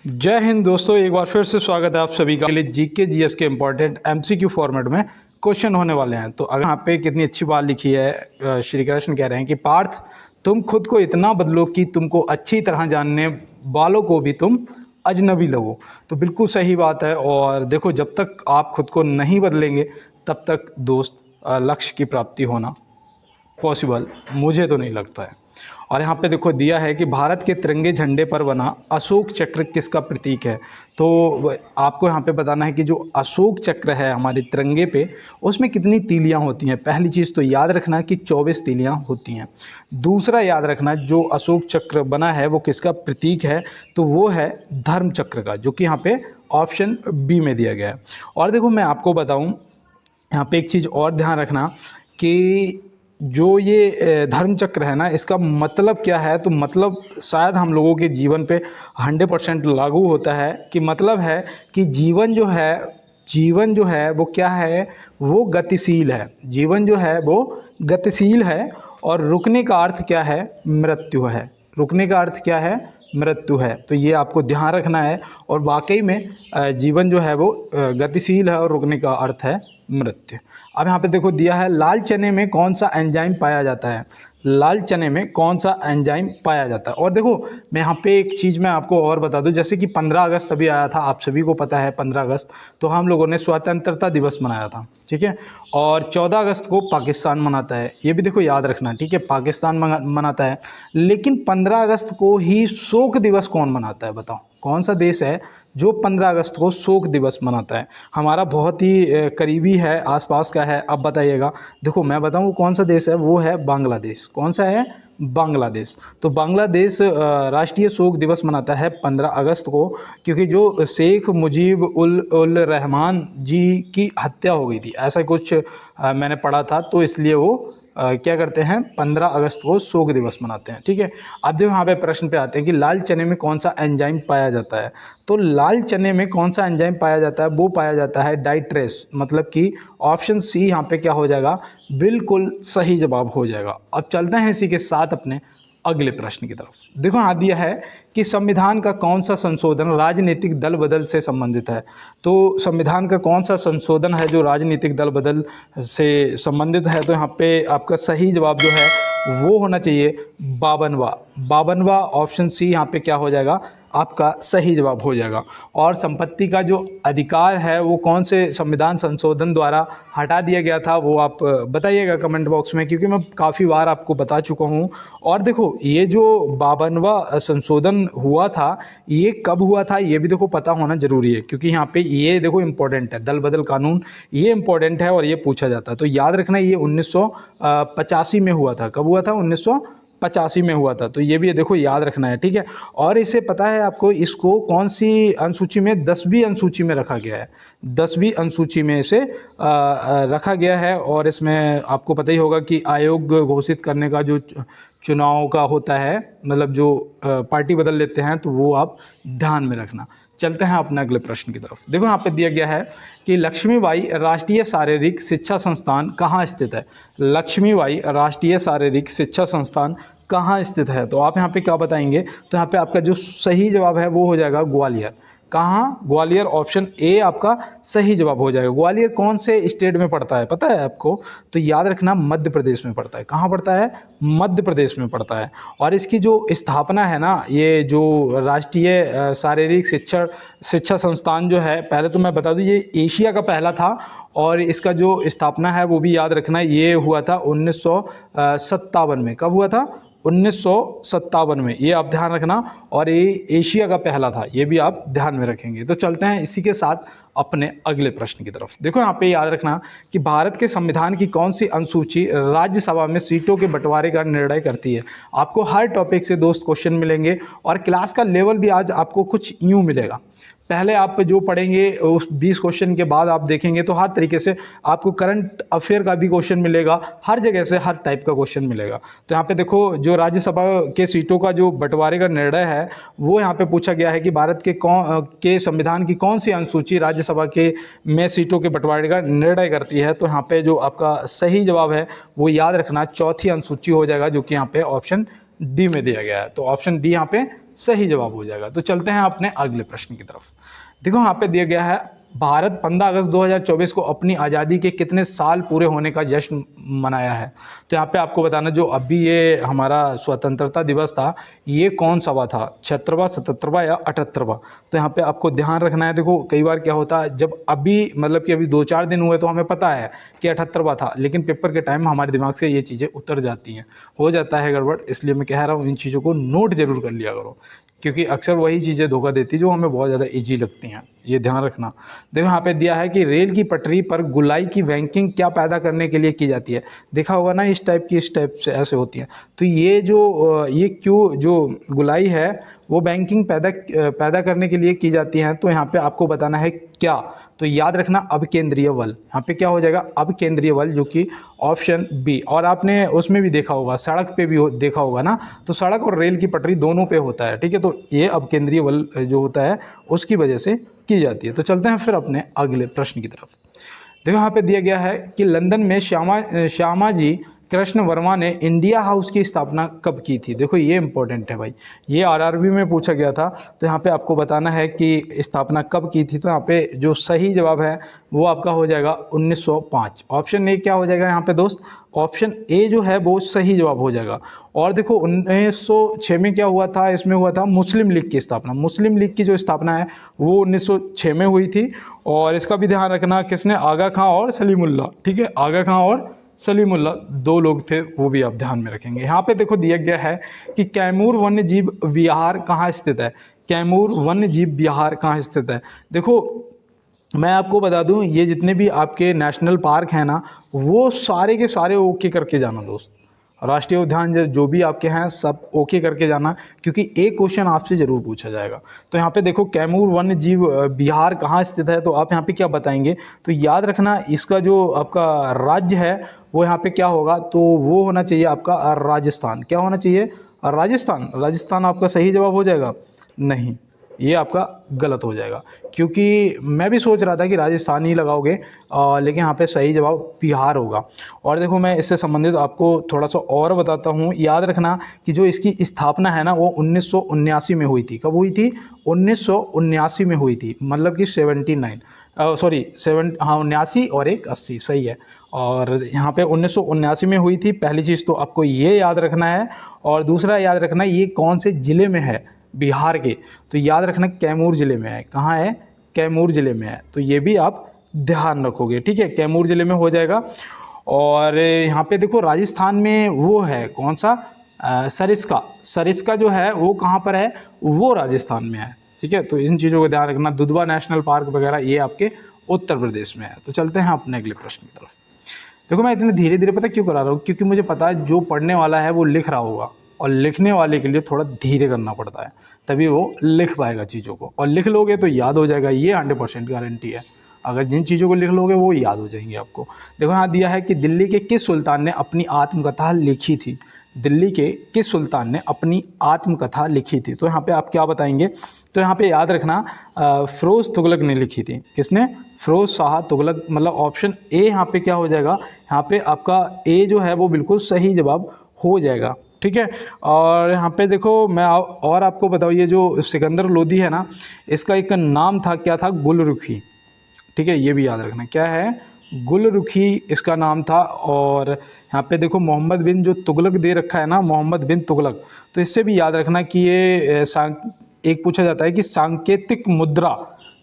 जय हिंद दोस्तों, एक बार फिर से स्वागत है आप सभी का। लिए जीके जीएस के इंपॉर्टेंट एमसीक्यू फॉर्मेट में क्वेश्चन होने वाले हैं। तो अगर यहाँ पे कितनी अच्छी बात लिखी है, श्री कृष्ण कह रहे हैं कि पार्थ तुम खुद को इतना बदलो कि तुमको अच्छी तरह जानने वालों को भी तुम अजनबी लगो। तो बिल्कुल सही बात है। और देखो, जब तक आप खुद को नहीं बदलेंगे तब तक दोस्त लक्ष्य की प्राप्ति होना पॉसिबल मुझे तो नहीं लगता है। और यहाँ पे देखो दिया है कि भारत के तिरंगे झंडे पर बना अशोक चक्र किसका प्रतीक है। तो आपको यहाँ पे बताना है कि जो अशोक चक्र है हमारे तिरंगे पे, उसमें कितनी तीलियाँ होती हैं। पहली चीज़ तो याद रखना कि 24 तीलियाँ होती हैं। दूसरा याद रखना जो अशोक चक्र बना है वो किसका प्रतीक है, तो वो है धर्म चक्र का, जो कि यहाँ पे ऑप्शन बी में दिया गया है। और देखो मैं आपको बताऊँ, यहाँ पे एक चीज़ और ध्यान रखना कि जो ये धर्म चक्र है ना, इसका मतलब क्या है। तो मतलब शायद हम लोगों के जीवन पे 100% लागू होता है। कि मतलब है कि जीवन जो है वो क्या है, वो गतिशील है। जीवन जो है वो गतिशील है। और रुकने का अर्थ क्या है, मृत्यु है। रुकने का अर्थ क्या है, मृत्यु है। तो ये आपको ध्यान रखना है। और वाकई में जीवन जो है वो गतिशील है और रुकने का अर्थ है मृत्यु। अब यहाँ पे देखो दिया है लाल चने में कौन सा एंजाइम पाया जाता है। लाल चने में कौन सा एंजाइम पाया जाता है। और देखो मैं यहाँ पे एक चीज़ मैं आपको और बता दूं, जैसे कि 15 अगस्त अभी आया था, आप सभी को पता है 15 अगस्त तो हम लोगों ने स्वतंत्रता दिवस मनाया था, ठीक है। और 14 अगस्त को पाकिस्तान मनाता है, ये भी देखो याद रखना, ठीक है। पाकिस्तान मनाता है। लेकिन 15 अगस्त को ही शोक दिवस कौन मनाता है, बताओ कौन सा देश है जो 15 अगस्त को शोक दिवस मनाता है। हमारा बहुत ही करीबी है, आसपास का है। अब बताइएगा, देखो मैं बताऊँ कौन सा देश है, वो है बांग्लादेश। कौन सा है, बांग्लादेश। तो बांग्लादेश राष्ट्रीय शोक दिवस मनाता है 15 अगस्त को, क्योंकि जो शेख मुजीब उल रहमान जी की हत्या हो गई थी, ऐसा कुछ मैंने पढ़ा था। तो इसलिए वो क्या करते हैं, 15 अगस्त को शोक दिवस मनाते हैं, ठीक है। अब देखो यहाँ पे प्रश्न पे आते हैं कि लाल चने में कौन सा एंजाइम पाया जाता है। तो लाल चने में कौन सा एंजाइम पाया जाता है, वो पाया जाता है डाइट्रेस। मतलब कि ऑप्शन सी यहाँ पे क्या हो जाएगा, बिल्कुल सही जवाब हो जाएगा। अब चलते हैं इसी के साथ अपने अगले प्रश्न की तरफ। देखो यहाँ दिया है कि संविधान का कौन सा संशोधन राजनीतिक दल बदल से संबंधित है। तो संविधान का कौन सा संशोधन है जो राजनीतिक दल बदल से संबंधित है। तो यहाँ पे आपका सही जवाब जो है वो होना चाहिए 52वां ऑप्शन सी यहाँ पे क्या हो जाएगा, आपका सही जवाब हो जाएगा। और संपत्ति का जो अधिकार है वो कौन से संविधान संशोधन द्वारा हटा दिया गया था, वो आप बताइएगा कमेंट बॉक्स में, क्योंकि मैं काफ़ी बार आपको बता चुका हूँ। और देखो ये जो 52वां संशोधन हुआ था, ये कब हुआ था ये भी देखो पता होना जरूरी है, क्योंकि यहाँ पे ये देखो इंपॉर्टेंट है, दल बदल कानून ये इंपॉर्टेंट है और ये पूछा जाता है। तो याद रखना ये 1985 में हुआ था। कब हुआ था, 1985 में हुआ था। तो ये भी देखो याद रखना है, ठीक है। और इसे पता है आपको, इसको कौन सी अनुसूची में, 10वीं अनुसूची में रखा गया है। 10वीं अनुसूची में इसे रखा गया है। और इसमें आपको पता ही होगा कि आयोग घोषित करने का जो चुनाव का होता है, मतलब जो पार्टी बदल लेते हैं, तो वो आप ध्यान में रखना। चलते हैं अपने अगले प्रश्न की तरफ। देखो यहाँ पे दिया गया है कि लक्ष्मीबाई राष्ट्रीय शारीरिक शिक्षा संस्थान कहाँ स्थित है। लक्ष्मीबाई राष्ट्रीय शारीरिक शिक्षा संस्थान कहाँ स्थित है। तो आप यहाँ पे क्या बताएंगे, तो यहाँ पे आपका जो सही जवाब है वो हो जाएगा ग्वालियर। कहाँ, ग्वालियर। ऑप्शन ए आपका सही जवाब हो जाएगा। ग्वालियर कौन से स्टेट में पड़ता है पता है आपको, तो याद रखना मध्य प्रदेश में पड़ता है। कहाँ पड़ता है, मध्य प्रदेश में पड़ता है। और इसकी जो स्थापना है ना, ये जो राष्ट्रीय शारीरिक शिक्षा संस्थान जो है, पहले तो मैं बता दूं ये एशिया का पहला था। और इसका जो स्थापना है वो भी याद रखना, ये हुआ था 1957 में। कब हुआ था, 1957 में, ये आप ध्यान रखना। और ये एशिया का पहला था, ये भी आप ध्यान में रखेंगे। तो चलते हैं इसी के साथ अपने अगले प्रश्न की तरफ। देखो यहाँ पे याद रखना कि भारत के संविधान की कौन सी अनुसूची राज्यसभा में सीटों के बंटवारे का निर्णय करती है। आपको हर टॉपिक से दोस्त क्वेश्चन मिलेंगे और क्लास का लेवल भी आज आपको कुछ यूँ मिलेगा। पहले आप जो पढ़ेंगे उस 20 क्वेश्चन के बाद आप देखेंगे तो हर तरीके से आपको करंट अफेयर का भी क्वेश्चन मिलेगा, हर जगह से हर टाइप का क्वेश्चन मिलेगा। तो यहाँ पे देखो जो राज्यसभा के सीटों का जो बंटवारे का निर्णय है वो यहाँ पे पूछा गया है कि भारत के संविधान की कौन सी अनुसूची राज्यसभा के में सीटों के बंटवारे का निर्णय करती है। तो यहाँ पे जो आपका सही जवाब है वो याद रखना 4थी अनुसूची हो जाएगा, जो कि यहाँ पे ऑप्शन डी में दिया गया है। तो ऑप्शन डी यहाँ पे सही जवाब हो जाएगा। तो चलते हैं अपने अगले प्रश्न की तरफ। देखो यहाँ पे दिया गया है, भारत 15 अगस्त 2024 को अपनी आज़ादी के कितने साल पूरे होने का जश्न मनाया है। तो यहाँ पे आपको बताना, जो अभी ये हमारा स्वतंत्रता दिवस था, ये कौन सा हुआ था, 76वां, 77वां या 78वां। तो यहाँ पे आपको ध्यान रखना है। देखो कई बार क्या होता है, जब अभी मतलब कि अभी 2-4 दिन हुए तो हमें पता है कि 78वां था, लेकिन पेपर के टाइम हमारे दिमाग से ये चीज़ें उतर जाती हैं, हो जाता है गड़बड़। इसलिए मैं कह रहा हूँ इन चीज़ों को नोट जरूर कर लिया करो, क्योंकि अक्सर वही चीज़ें धोखा देती जो हमें बहुत ज़्यादा इजी लगती हैं, ये ध्यान रखना। देखो यहाँ पे दिया है कि रेल की पटरी पर गुलाई की बैंकिंग क्या पैदा करने के लिए की जाती है। देखा होगा ना, इस टाइप से ऐसे होती है। तो ये जो ये क्यों जो गुलाई है वो बैंकिंग पैदा करने के लिए की जाती है। तो यहाँ पे आपको बताना है क्या। तो याद रखना अपकेंद्रीय बल, यहाँ पे क्या हो जाएगा, अपकेंद्रीय बल, जो कि ऑप्शन बी। और आपने उसमें भी देखा होगा, सड़क पे भी देखा होगा ना, तो सड़क और रेल की पटरी दोनों पे होता है, ठीक है। तो ये अपकेंद्रीय बल जो होता है उसकी वजह से की जाती है। तो चलते हैं फिर अपने अगले प्रश्न की तरफ। देखो यहाँ पे दिया गया है कि लंदन में श्यामाजी कृष्ण वर्मा ने इंडिया हाउस की स्थापना कब की थी। देखो ये इंपॉर्टेंट है भाई, ये आरआरबी में पूछा गया था। तो यहाँ पे आपको बताना है कि स्थापना कब की थी। तो यहाँ पे जो सही जवाब है वो आपका हो जाएगा 1905। ऑप्शन ए क्या हो जाएगा यहाँ पे दोस्त, ऑप्शन ए जो है वो सही जवाब हो जाएगा। और देखो 1906 में क्या हुआ था, इसमें हुआ था मुस्लिम लीग की स्थापना। मुस्लिम लीग की जो स्थापना है वो 1906 में हुई थी। और इसका भी ध्यान रखना, किसने, आगा खां और सलीमुल्लाह, ठीक है, आगा खां और सलीमुल्लाह 2 लोग थे, वो भी आप ध्यान में रखेंगे। यहाँ पे देखो दिया गया है कि कैमूर वन्य जीव विहार कहाँ स्थित है। कैमूर वन्य जीव विहार कहाँ स्थित है। देखो मैं आपको बता दूं, ये जितने भी आपके नेशनल पार्क हैं ना, वो सारे के सारे ओके करके जाना दोस्त। राष्ट्रीय उद्यान जो भी आपके हैं सब ओके करके जाना, क्योंकि एक क्वेश्चन आपसे ज़रूर पूछा जाएगा। तो यहाँ पे देखो कैमूर वन्य जीव विहार कहाँ स्थित है, तो आप यहाँ पे क्या बताएंगे। तो याद रखना, इसका जो आपका राज्य है वो यहाँ पे क्या होगा, तो वो होना चाहिए आपका राजस्थान। क्या होना चाहिए, राजस्थान। राजस्थान आपका सही जवाब हो जाएगा, नहीं, ये आपका गलत हो जाएगा। क्योंकि मैं भी सोच रहा था कि राजस्थान ही लगाओगे, लेकिन यहाँ पे सही जवाब बिहार होगा। और देखो मैं इससे संबंधित आपको थोड़ा सा और बताता हूँ। याद रखना कि जो इसकी स्थापना है ना वो 1979 में हुई थी। कब हुई थी, 1979 में हुई थी, मतलब कि 79 और एक 80, सही है। और यहाँ पे 1979 में हुई थी। पहली चीज़ तो आपको ये याद रखना है। और दूसरा याद रखना ये कौन से ज़िले में है, बिहार के। तो याद रखना कैमूर ज़िले में है। कहाँ है, कैमूर ज़िले में है। तो ये भी आप ध्यान रखोगे, ठीक है, कैमूर ज़िले में हो जाएगा। और यहाँ पे देखो राजस्थान में वो है कौन सा, सरिस्का। सरिस्का जो है वो कहाँ पर है, वो राजस्थान में है, ठीक है। तो इन चीज़ों को ध्यान रखना। दुधवा नेशनल पार्क वगैरह ये आपके उत्तर प्रदेश में है। तो चलते हैं अपने अगले प्रश्न की तरफ। देखो मैं इतने धीरे धीरे पता क्यों करा रहा हूँ, क्योंकि मुझे पता है जो पढ़ने वाला है वो लिख रहा होगा, और लिखने वाले के लिए थोड़ा धीरे करना पड़ता है, तभी वो लिख पाएगा चीज़ों को। और लिख लोगे तो याद हो जाएगा, ये 100% गारंटी है। अगर जिन चीज़ों को लिख लोगे वो याद हो जाएंगी आपको। देखो यहाँ दिया है कि दिल्ली के किस सुल्तान ने अपनी आत्मकथा लिखी थी। दिल्ली के किस सुल्तान ने अपनी आत्मकथा लिखी थी। तो यहाँ पे आप क्या बताएंगे। तो यहाँ पे याद रखना फ़िरोज़ तुगलक ने लिखी थी। किसने, फ़िरोज़ शाह तुगलक। मतलब ऑप्शन ए यहाँ पे क्या हो जाएगा, यहाँ पे आपका ए जो है वो बिल्कुल सही जवाब हो जाएगा, ठीक है। और यहाँ पे देखो मैं और आपको बताऊँ, ये जो सिकंदर लोदी है ना, इसका एक नाम था, क्या था, गुलरुखी, ठीक है, ये भी याद रखना क्या है, गुलरुखी इसका नाम था। और यहाँ पे देखो मोहम्मद बिन जो तुगलक दे रखा है ना, मोहम्मद बिन तुगलक, तो इससे भी याद रखना कि ये एक पूछा जाता है कि सांकेतिक मुद्रा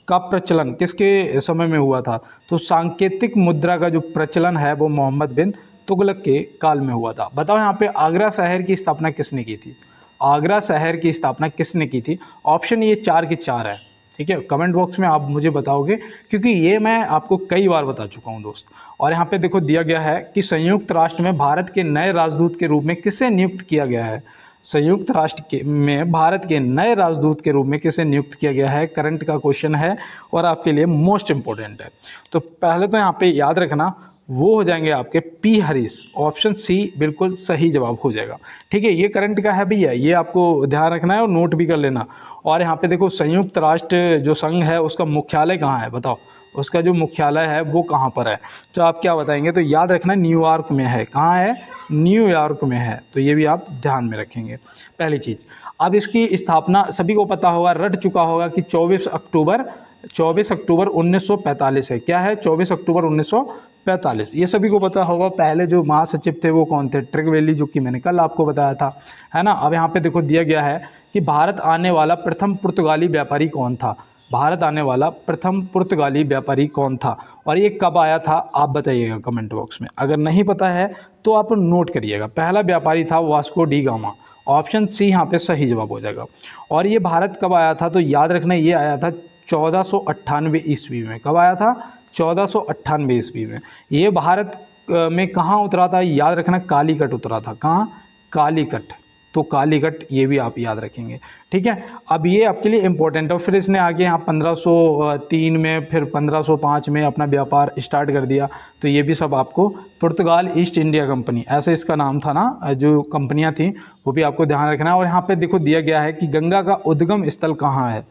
का प्रचलन किसके समय में हुआ था। तो सांकेतिक मुद्रा का जो प्रचलन है वो मोहम्मद बिन तुगलक के काल में हुआ था। बताओ यहाँ पे आगरा शहर की स्थापना किसने की थी। आगरा शहर की स्थापना किसने की थी। ऑप्शन ये 4 के 4 है, ठीक है। कमेंट बॉक्स में आप मुझे बताओगे, क्योंकि ये मैं आपको कई बार बता चुका हूँ दोस्त। और यहाँ पे देखो दिया गया है कि संयुक्त राष्ट्र में भारत के नए राजदूत के रूप में किसे नियुक्त किया गया है। संयुक्त राष्ट्र में भारत के नए राजदूत के रूप में किसे नियुक्त किया गया है, करंट का क्वेश्चन है और आपके लिए मोस्ट इंपॉर्टेंट है। तो पहले तो यहाँ पे याद रखना वो हो जाएंगे आपके पी हरीश। ऑप्शन सी बिल्कुल सही जवाब हो जाएगा। ठीक है, ये करंट का है भैया, ये आपको ध्यान रखना है और नोट भी कर लेना। और यहाँ पे देखो संयुक्त राष्ट्र जो संघ है उसका मुख्यालय कहाँ है बताओ, उसका जो मुख्यालय है वो कहाँ पर है। तो आप क्या बताएंगे, तो याद रखना न्यूयॉर्क में है। कहाँ है, न्यूयॉर्क में है। तो ये भी आप ध्यान में रखेंगे पहली चीज़। अब इसकी स्थापना सभी को पता होगा, रट चुका होगा कि 24 अक्टूबर 1945 है। क्या है, 24 अक्टूबर 1945, ये सभी को पता होगा। पहले जो महासचिव थे वो कौन थे, ट्रिगवेली, जो कि मैंने कल आपको बताया था, है ना। अब यहाँ पे देखो दिया गया है कि भारत आने वाला प्रथम पुर्तगाली व्यापारी कौन था। भारत आने वाला प्रथम पुर्तगाली व्यापारी कौन था और ये कब आया था, आप बताइएगा कमेंट बॉक्स में। अगर नहीं पता है तो आप नोट करिएगा। पहला व्यापारी था Vasco da Gama. Option C यहाँ पे सही जवाब हो जाएगा। और ये भारत कब आया था, तो याद रखना ये आया था 1498 ईस्वी में। कब आया था, 1498 ईस्वी में। ये भारत में कहाँ उतरा था, याद रखना कालीकट उतरा था। कहाँ, कालीकट। तो कालीकट ये भी आप याद रखेंगे। ठीक है, अब ये आपके लिए इंपॉर्टेंट है। फिर इसने आगे यहाँ 1503 में, फिर 1505 में अपना व्यापार स्टार्ट कर दिया। तो ये भी सब आपको, पुर्तगाल ईस्ट इंडिया कंपनी ऐसे इसका नाम था ना, जो कंपनियां थी वो भी आपको ध्यान रखना है। और यहाँ पे देखो दिया गया है कि गंगा का उद्गम स्थल कहाँ है।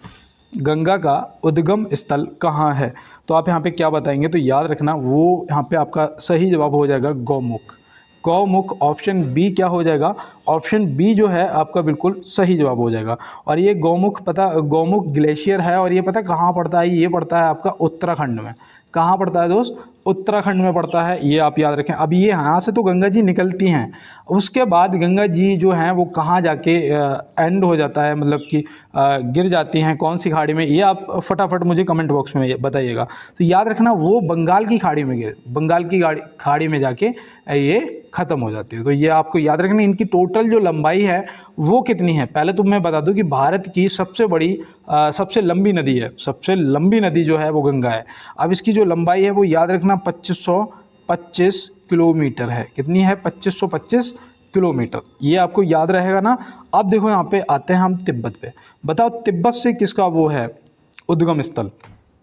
गंगा का उद्गम स्थल कहाँ है, तो आप यहाँ पे क्या बताएंगे, तो याद रखना वो यहाँ पे आपका सही जवाब हो जाएगा गौमुख। गौमुख, ऑप्शन बी क्या हो जाएगा, ऑप्शन बी जो है आपका बिल्कुल सही जवाब हो जाएगा। और ये गौमुख गौमुख ग्लेशियर है और ये पता कहाँ पड़ता है, ये पड़ता है आपका उत्तराखंड में। कहाँ पड़ता है दोस्त, उत्तराखंड में पड़ता है, ये आप याद रखें। अब ये यहाँ से तो गंगा जी निकलती हैं, उसके बाद गंगा जी जो हैं वो कहाँ जाके एंड हो जाता है, मतलब कि गिर जाती हैं कौन सी खाड़ी में, ये आप फटाफट मुझे कमेंट बॉक्स में बताइएगा। तो याद रखना वो बंगाल की खाड़ी में बंगाल की खाड़ी में जाके ये ख़त्म हो जाती है। तो ये आपको याद रखना। इनकी टोटल जो लंबाई है वो कितनी है, पहले तो मैं बता दूं कि भारत की सबसे बड़ी सबसे लंबी नदी है, सबसे लंबी नदी जो है वो गंगा है। अब इसकी जो लंबाई है वो याद रखना 2525 किलोमीटर है। कितनी है, 2525 किलोमीटर, ये आपको याद रहेगा ना। अब देखो यहाँ पे आते हैं हम तिब्बत पे। बताओ तिब्बत से किसका वो है उद्गम स्थल,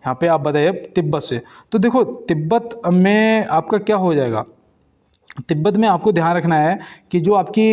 यहाँ पे आप बताइए तिब्बत से। तो देखो तिब्बत में आपका क्या हो जाएगा, तिब्बत में आपको ध्यान रखना है कि जो आपकी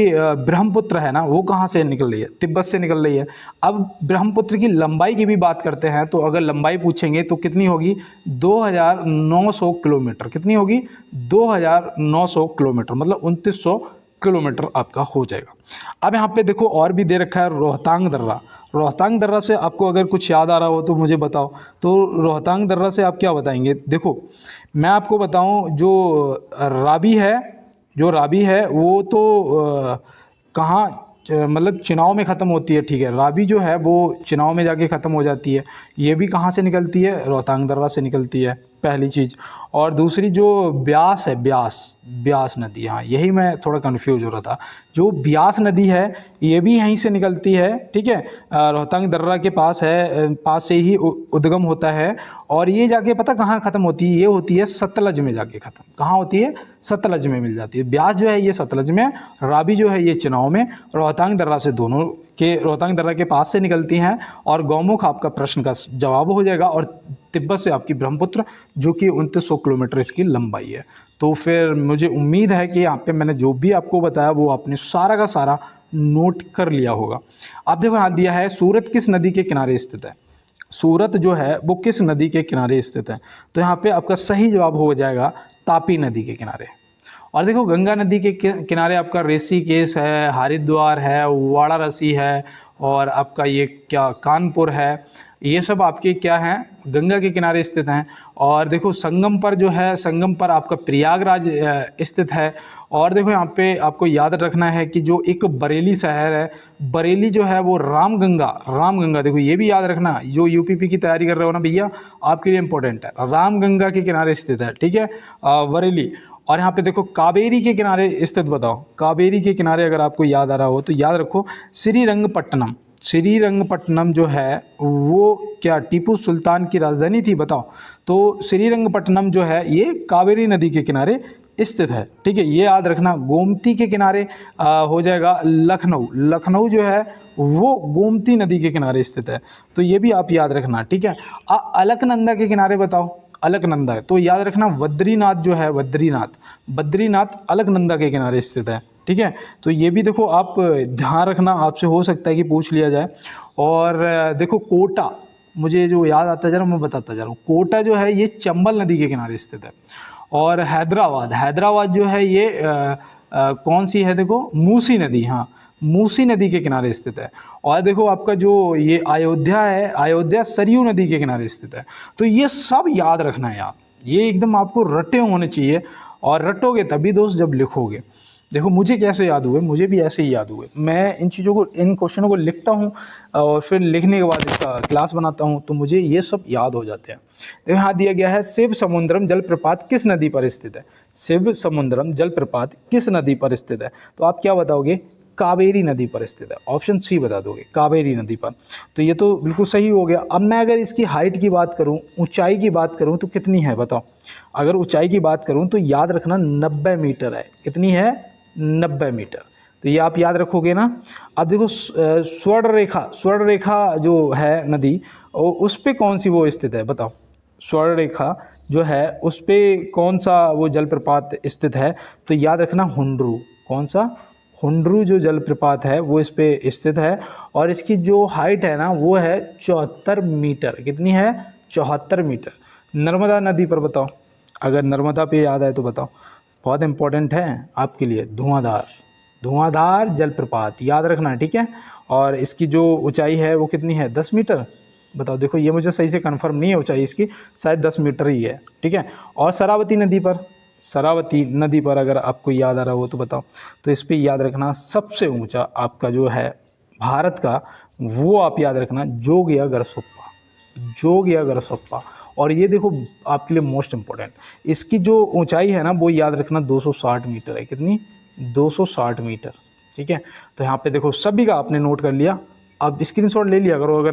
ब्रह्मपुत्र है ना वो कहाँ से निकल रही है, तिब्बत से निकल रही है। अब ब्रह्मपुत्र की लंबाई की भी बात करते हैं, तो अगर लंबाई पूछेंगे तो कितनी होगी, 2900 किलोमीटर। कितनी होगी, 2900 किलोमीटर, मतलब 2900 किलोमीटर आपका हो जाएगा। अब यहाँ पे देखो और भी दे रखा है रोहतांग दर्रा। रोहतांग दर्रा से आपको अगर कुछ याद आ रहा हो तो मुझे बताओ। तो रोहतांग दर्रा से आप क्या बताएंगे, देखो मैं आपको बताऊं, जो रावी है वो तो कहाँ, मतलब चिनाव में ख़त्म होती है। ठीक है, रावी जो है वो चिनाव में जाके ख़त्म हो जाती है। ये भी कहाँ से निकलती है, रोहतांग दर्रा से निकलती है, पहली चीज़। और दूसरी जो ब्यास है, ब्यास नदी, हाँ यही मैं थोड़ा कंफ्यूज हो रहा था। जो ब्यास नदी है ये भी यहीं से निकलती है। ठीक है, रोहतांग दर्रा के पास है, पास से ही उद्गम होता है। और ये जाके पता कहाँ ख़त्म होती है, ये होती है सतलज में जाके ख़त्म। कहाँ होती है, सतलज में मिल जाती है। ब्यास जो है ये सतलज में, रावी जो है ये चिनाव में, रोहतांग दर्रा से दोनों के, रोहतांग दर्रा के पास से निकलती हैं। और गौमुख आपका प्रश्न का जवाब हो जाएगा। और तिब्बत से आपकी ब्रह्मपुत्र जो कि 2900 किलोमीटर इसकी लंबाई है। तो फिर मुझे उम्मीद है कि यहाँ पे मैंने जो भी आपको बताया वो आपने सारा का सारा नोट कर लिया होगा। अब देखो यहाँ दिया है सूरत किस नदी के किनारे स्थित है। सूरत जो है वो किस नदी के किनारे स्थित है, तो यहाँ पे आपका सही जवाब हो जाएगा तापी नदी के किनारे। और देखो गंगा नदी के किनारे आपका ऋषिकेश है, हरिद्वार है, वाराणसी है, और आपका ये क्या कानपुर है, ये सब आपके क्या हैं, गंगा के किनारे स्थित हैं। और देखो संगम पर जो है, संगम पर आपका प्रयागराज स्थित है। और देखो यहाँ पे आपको याद रखना है कि जो एक बरेली शहर है, बरेली जो है वो रामगंगा, देखो ये भी याद रखना, जो यूपीपी की तैयारी कर रहे हो ना भैया, आपके लिए इंपॉर्टेंट है, रामगंगा के किनारे स्थित है। ठीक है, बरेली। और यहाँ पे देखो कावेरी के किनारे स्थित, बताओ कावेरी के किनारे अगर आपको याद आ रहा हो तो याद रखो श्रीरंगपट्टनम। श्रीरंगपट्टनम जो है वो क्या टीपू सुल्तान की राजधानी थी, बताओ। तो श्रीरंगपट्टनम जो है ये कावेरी नदी के किनारे स्थित है। ठीक है, ये याद रखना। गोमती के किनारे हो जाएगा लखनऊ। लखनऊ जो है वो गोमती नदी के किनारे स्थित है, तो ये भी आप याद रखना। ठीक है, अलकनंदा के किनारे बताओ, अलकनंदा है। तो याद रखना बद्रीनाथ जो है, बद्रीनाथ अलकनंदा के किनारे स्थित है। ठीक है, तो ये भी देखो आप ध्यान रखना, आपसे हो सकता है कि पूछ लिया जाए। और देखो कोटा, मुझे जो याद आता जा रहा है मैं बताता जा रहा हूँ। कोटा जो है ये चंबल नदी के किनारे स्थित है। और हैदराबाद जो है ये कौन सी है, देखो मूसी नदी, हाँ मूसी नदी के किनारे स्थित है। और देखो आपका जो ये अयोध्या है, अयोध्या सरयू नदी के किनारे स्थित है। तो ये सब याद रखना है यार, ये एकदम आपको रटे होने चाहिए, और रटोगे तभी दोस्त जब लिखोगे। देखो मुझे कैसे याद हुए, मुझे भी ऐसे ही याद हुए। मैं इन चीज़ों को, इन क्वेश्चनों को लिखता हूँ और फिर लिखने के बाद इसका क्लास बनाता हूँ, तो मुझे ये सब याद हो जाते हैं। देखो यहाँ दिया गया है शिव समुद्रम जलप्रपात किस नदी पर स्थित है। शिव समुद्रम जलप्रपात किस नदी पर स्थित है, तो आप क्या बताओगे, कावेरी नदी पर स्थित है। ऑप्शन सी बता दोगे, कावेरी नदी पर। तो ये तो बिल्कुल सही हो गया। अब मैं अगर इसकी हाइट की बात करूं, ऊंचाई की बात करूं, तो कितनी है बताओ। अगर ऊंचाई की बात करूं तो याद रखना 90 मीटर है। कितनी है, 90 मीटर। तो ये आप याद रखोगे ना। अब देखो स्वर्ण रेखा जो है नदी, उस पे कौन सी वो स्थित है बताओ। स्वर्ण रेखा जो है उस पे कौन सा वो जलप्रपात स्थित है, तो याद रखना हुंड्रू। कौन सा, हुंड्रू जो जलप्रपात है वो इस पे स्थित है। और इसकी जो हाइट है ना वो है 74 मीटर। कितनी है, 74 मीटर। नर्मदा नदी पर बताओ, अगर नर्मदा पे याद आए तो बताओ, बहुत इंपॉर्टेंट है आपके लिए। धुआंधार जलप्रपात याद रखना, ठीक है। और इसकी जो ऊंचाई है वो कितनी है, 10 मीटर। बताओ, देखो ये मुझे सही से कंफर्म नहीं है ऊंचाई इसकी, शायद 10 मीटर ही है, ठीक है। और शरावती नदी पर अगर आपको याद आ रहा हो तो बताओ। तो इस पे याद रखना सबसे ऊंचा आपका जो है भारत का, वो आप याद रखना जोगिया गरसोप्पा। और ये देखो आपके लिए मोस्ट इम्पोर्टेंट, इसकी जो ऊंचाई है ना वो याद रखना 260 मीटर है। कितनी, 260 मीटर, ठीक है। तो यहाँ पे देखो सभी का आपने नोट कर लिया। अब स्क्रीनशॉट ले लिया करो, अगर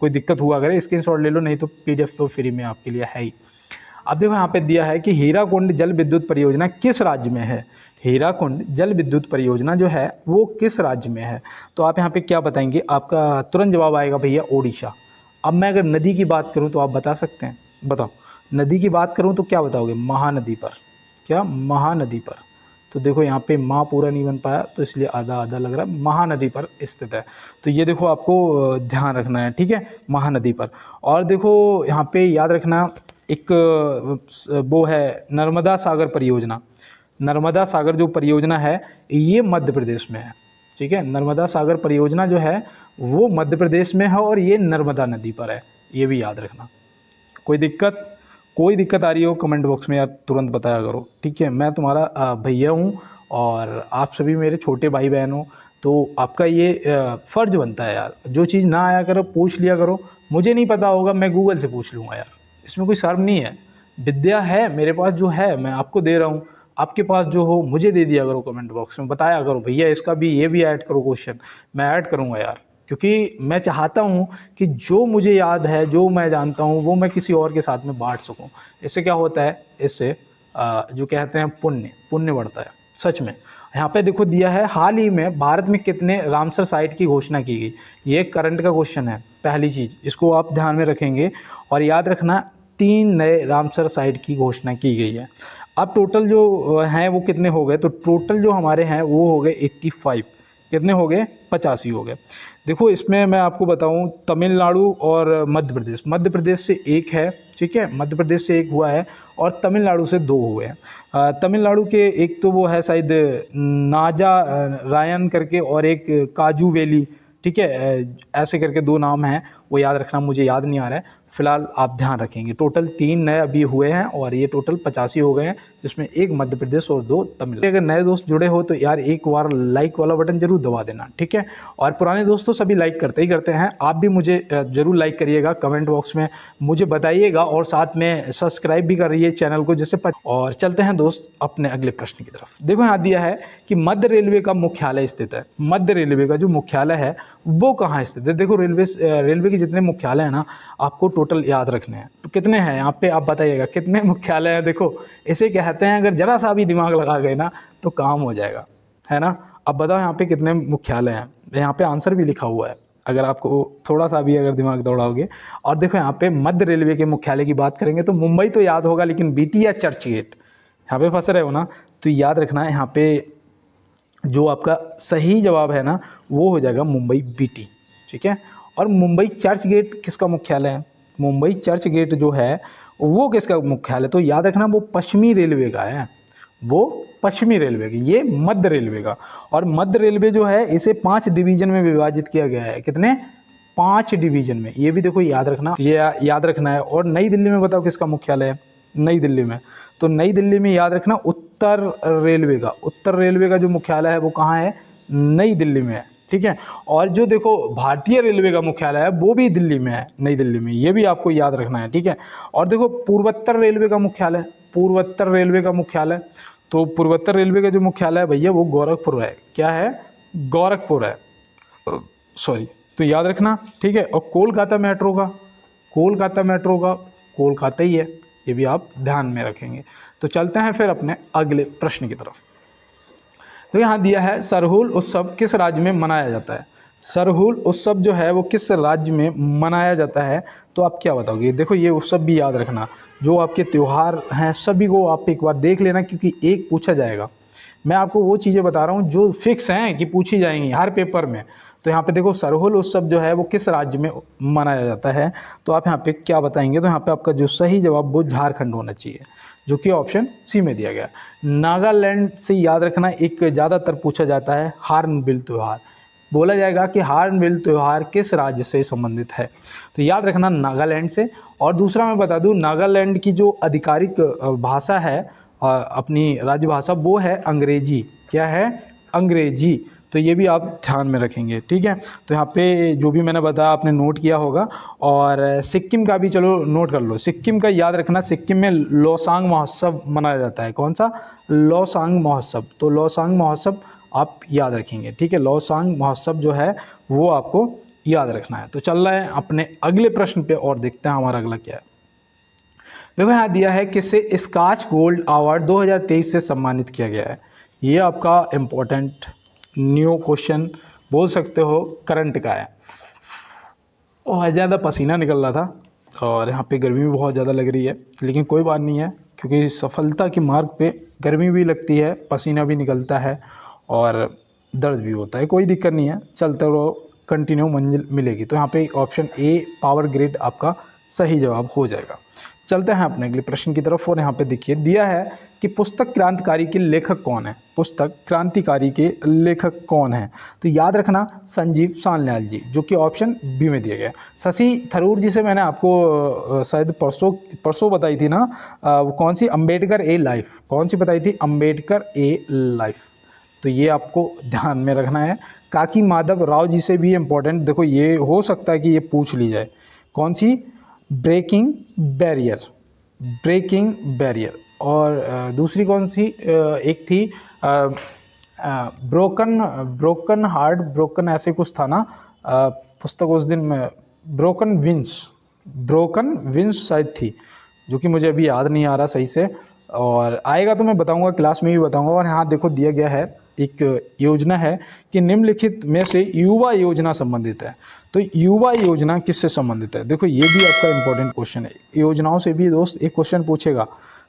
कोई दिक्कत हुआ करे स्क्रीनशॉट ले लो, नहीं तो PDF तो फ्री में आपके लिए है ही। अब देखो यहाँ पे दिया है कि हीराकुंड जल विद्युत परियोजना किस राज्य में है। हीराकुंड जल विद्युत परियोजना जो है वो किस राज्य में है, तो आप यहाँ पे क्या बताएंगे, आपका तुरंत जवाब आएगा भैया ओडिशा। अब मैं अगर नदी की बात करूँ तो आप बता सकते हैं, बताओ। नदी की बात करूँ तो क्या बताओगे, महानदी पर। क्या, महानदी पर। तो देखो यहाँ पे माँ पूरा नहीं बन पाया तो इसलिए आधा आधा लग रहा है, महानदी पर स्थित है। तो ये देखो आपको ध्यान रखना है, ठीक है, महानदी पर। और देखो यहाँ पे याद रखना एक वो है नर्मदा सागर परियोजना। नर्मदा सागर जो परियोजना है ये मध्य प्रदेश में है, ठीक है। नर्मदा सागर परियोजना जो है वो मध्य प्रदेश में है और ये नर्मदा नदी पर है, ये भी याद रखना। कोई दिक्कत आ रही हो कमेंट बॉक्स में यार तुरंत बताया करो, ठीक है। मैं तुम्हारा भैया हूँ और आप सभी मेरे छोटे भाई बहन हो, तो आपका ये फ़र्ज बनता है यार, जो चीज़ ना आया करो पूछ लिया करो। मुझे नहीं पता होगा मैं गूगल से पूछ लूँगा यार, इसमें कोई शर्म नहीं है। विद्या है मेरे पास, जो है मैं आपको दे रहा हूँ, आपके पास जो हो मुझे दे दिया करो, कमेंट बॉक्स में बताया करो भैया इसका भी, ये भी ऐड करो क्वेश्चन, मैं ऐड करूँगा यार। क्योंकि मैं चाहता हूँ कि जो मुझे याद है, जो मैं जानता हूँ, वो मैं किसी और के साथ में बांट सकूँ। इससे क्या होता है, इससे जो कहते हैं पुण्य बढ़ता है सच में। यहाँ पे देखो दिया है, हाल ही में भारत में कितने रामसर साइट की घोषणा की गई। ये करंट का क्वेश्चन है, पहली चीज़ इसको आप ध्यान में रखेंगे। और याद रखना 3 नए रामसर साइट की घोषणा की गई है। अब टोटल जो हैं वो कितने हो गए, तो टोटल जो हमारे हैं वो हो गए 85। कितने हो गए, 85 हो गए। देखो इसमें मैं आपको बताऊं, तमिलनाडु और मध्य प्रदेश से एक है, ठीक है, मध्य प्रदेश से एक हुआ है और तमिलनाडु से 2 हुए हैं। तमिलनाडु के एक तो वो है शायद नाजा रायन करके और एक काजू वैली, ठीक है, ऐसे करके 2 नाम हैं, वो याद रखना, मुझे याद नहीं आ रहा है फिलहाल, आप ध्यान रखेंगे। टोटल 3 नए अभी हुए हैं और ये टोटल 85 हो गए हैं, जिसमें 1 मध्य प्रदेश और 2 तमिलनाडु। अगर नए दोस्त जुड़े हो तो यार एक बार लाइक वाला बटन जरूर दबा देना, ठीक है। और पुराने दोस्तों सभी लाइक करते ही करते हैं, आप भी मुझे जरूर लाइक करिएगा, कमेंट बॉक्स में मुझे बताइएगा और साथ में सब्सक्राइब भी कर रही चैनल को, जिससे और चलते हैं दोस्त अपने अगले प्रश्न की तरफ। देखो यहाँ दिया है कि मध्य रेलवे का मुख्यालय स्थित है। मध्य रेलवे का जो मुख्यालय है वो कहाँ स्थित है। देखो रेलवे के जितने मुख्यालय है ना आपको टोटल याद रखने हैं, तो कितने हैं यहाँ पे आप बताइएगा, कितने मुख्यालय हैं। देखो इसे कहते हैं, अगर जरा सा भी दिमाग लगा गए ना तो काम हो जाएगा, है ना। अब बताओ यहाँ पे कितने मुख्यालय हैं, यहाँ पे आंसर भी लिखा हुआ है, अगर आपको थोड़ा सा भी अगर दिमाग दौड़ाओगे। और देखो यहाँ पे मध्य रेलवे के मुख्यालय की बात करेंगे तो मुंबई तो याद होगा, लेकिन बीटी या चर्च गेट यहाँ पे फंस रहे हो ना, तो याद रखना है यहाँ पे जो आपका सही जवाब है ना वो हो जाएगा मुंबई बीटी, ठीक है। और मुंबई चर्च गेट किसका मुख्यालय है? मुंबई चर्च गेट जो है वो किसका मुख्यालय? तो याद रखना वो पश्चिमी रेलवे का है, वो पश्चिमी रेलवे की, ये मध्य रेलवे का। और मध्य रेलवे जो है इसे 5 डिवीजन में विभाजित किया गया है। कितने? 5 डिवीजन में, ये भी देखो याद रखना, ये याद रखना है। और नई दिल्ली में बताओ किसका मुख्यालय है? नई दिल्ली में, तो नई दिल्ली में याद रखना उत्तर रेलवे का, उत्तर रेलवे का जो मुख्यालय है वो कहाँ है? नई दिल्ली में है, ठीक है। और जो देखो भारतीय रेलवे का मुख्यालय है वो भी दिल्ली में है, नई दिल्ली में, ये भी आपको याद रखना है, ठीक है। और देखो पूर्वोत्तर रेलवे का मुख्यालय, पूर्वोत्तर रेलवे का मुख्यालय, तो पूर्वोत्तर रेलवे का जो मुख्यालय है भैया वो गोरखपुर है। क्या है? गोरखपुर है, सॉरी, तो याद रखना, ठीक है। और कोलकाता मेट्रो का, कोलकाता मेट्रो का कोलकाता ही है, ये भी आप ध्यान में रखेंगे। तो चलते हैं फिर अपने अगले प्रश्न की तरफ। तो यहाँ दिया है सरहुल उत्सव किस राज्य में मनाया जाता है? सरहुल उत्सव जो है वो किस राज्य में मनाया जाता है? तो आप क्या बताओगे? देखो ये उत्सव भी याद रखना, जो आपके त्यौहार हैं सभी को आप एक बार देख लेना, क्योंकि एक पूछा जाएगा। मैं आपको वो चीज़ें बता रहा हूँ जो फिक्स हैं कि पूछी जाएंगी हर पेपर में। तो यहाँ पे देखो सरहुल उत्सव जो है वो किस राज्य में मनाया जाता है? तो आप यहाँ पे क्या बताएंगे? तो यहाँ पे आपका जो सही जवाब वो झारखंड होना चाहिए, जो कि ऑप्शन सी में दिया गया। नागालैंड से याद रखना एक ज़्यादातर पूछा जाता है हार्नबिल त्यौहार, बोला जाएगा कि हार्नबिल त्यौहार किस राज्य से संबंधित है? तो याद रखना नागालैंड से। और दूसरा मैं बता दूं, नागालैंड की जो आधिकारिक भाषा है अपनी राज्य भाषा वो है अंग्रेजी। क्या है? अंग्रेजी। तो ये भी आप ध्यान में रखेंगे, ठीक है। तो यहाँ पे जो भी मैंने बताया आपने नोट किया होगा। और सिक्किम का भी चलो नोट कर लो, सिक्किम का याद रखना, सिक्किम में लोसांग महोत्सव मनाया जाता है। कौन सा? लोसांग महोत्सव। तो लोसांग महोत्सव आप याद रखेंगे, ठीक है। लोसांग महोत्सव जो है वो आपको याद रखना है। तो चल रहे हैं अपने अगले प्रश्न पे और देखते हैं हमारा अगला क्या है। देखो यहाँ दिया है किसे स्कॉच गोल्ड अवार्ड 2023 से सम्मानित किया गया है। ये आपका इम्पोर्टेंट न्यू क्वेश्चन बोल सकते हो, करंट का है। और ज़्यादा पसीना निकल रहा था और यहाँ पे गर्मी भी बहुत ज़्यादा लग रही है, लेकिन कोई बात नहीं है, क्योंकि सफलता के मार्ग पे गर्मी भी लगती है, पसीना भी निकलता है और दर्द भी होता है। कोई दिक्कत नहीं है, चलते रहो, कंटिन्यू मंजिल मिलेगी। तो यहाँ पे ऑप्शन ए पावर ग्रिड आपका सही जवाब हो जाएगा। चलते हैं अपने अगले प्रश्न की तरफ। और यहाँ पे देखिए दिया है कि पुस्तक क्रांतिकारी के लेखक कौन है? पुस्तक क्रांतिकारी के लेखक कौन है? तो याद रखना संजीव सान्याल जी, जो कि ऑप्शन बी में दिया गया। शशि थरूर जी से मैंने आपको शायद परसों बताई थी ना, वो कौन सी? अंबेडकर ए लाइफ। कौन सी बताई थी? अंबेडकर ए लाइफ। तो ये आपको ध्यान में रखना है। काकी माधव राव जी से भी इम्पोर्टेंट, देखो ये हो सकता है कि ये पूछ ली जाए। कौन सी? Breaking barrier, breaking barrier. और दूसरी कौन सी एक थी? ब्रोकन हार्ट, ब्रोकन ऐसे कुछ था ना पुस्तक उस दिन में, ब्रोकन विंस शायद थी, जो कि मुझे अभी याद नहीं आ रहा सही से, और आएगा तो मैं बताऊंगा, क्लास में भी बताऊंगा। और यहाँ देखो दिया गया है एक योजना है कि निम्नलिखित में से युवा योजना संबंधित है। तो युवा योजना किससे संबंधित है? देखो ये भी आपका इंपॉर्टेंट क्वेश्चन है, योजनाओं से भी दोस्त एक क्वेश्चन पूछेगा।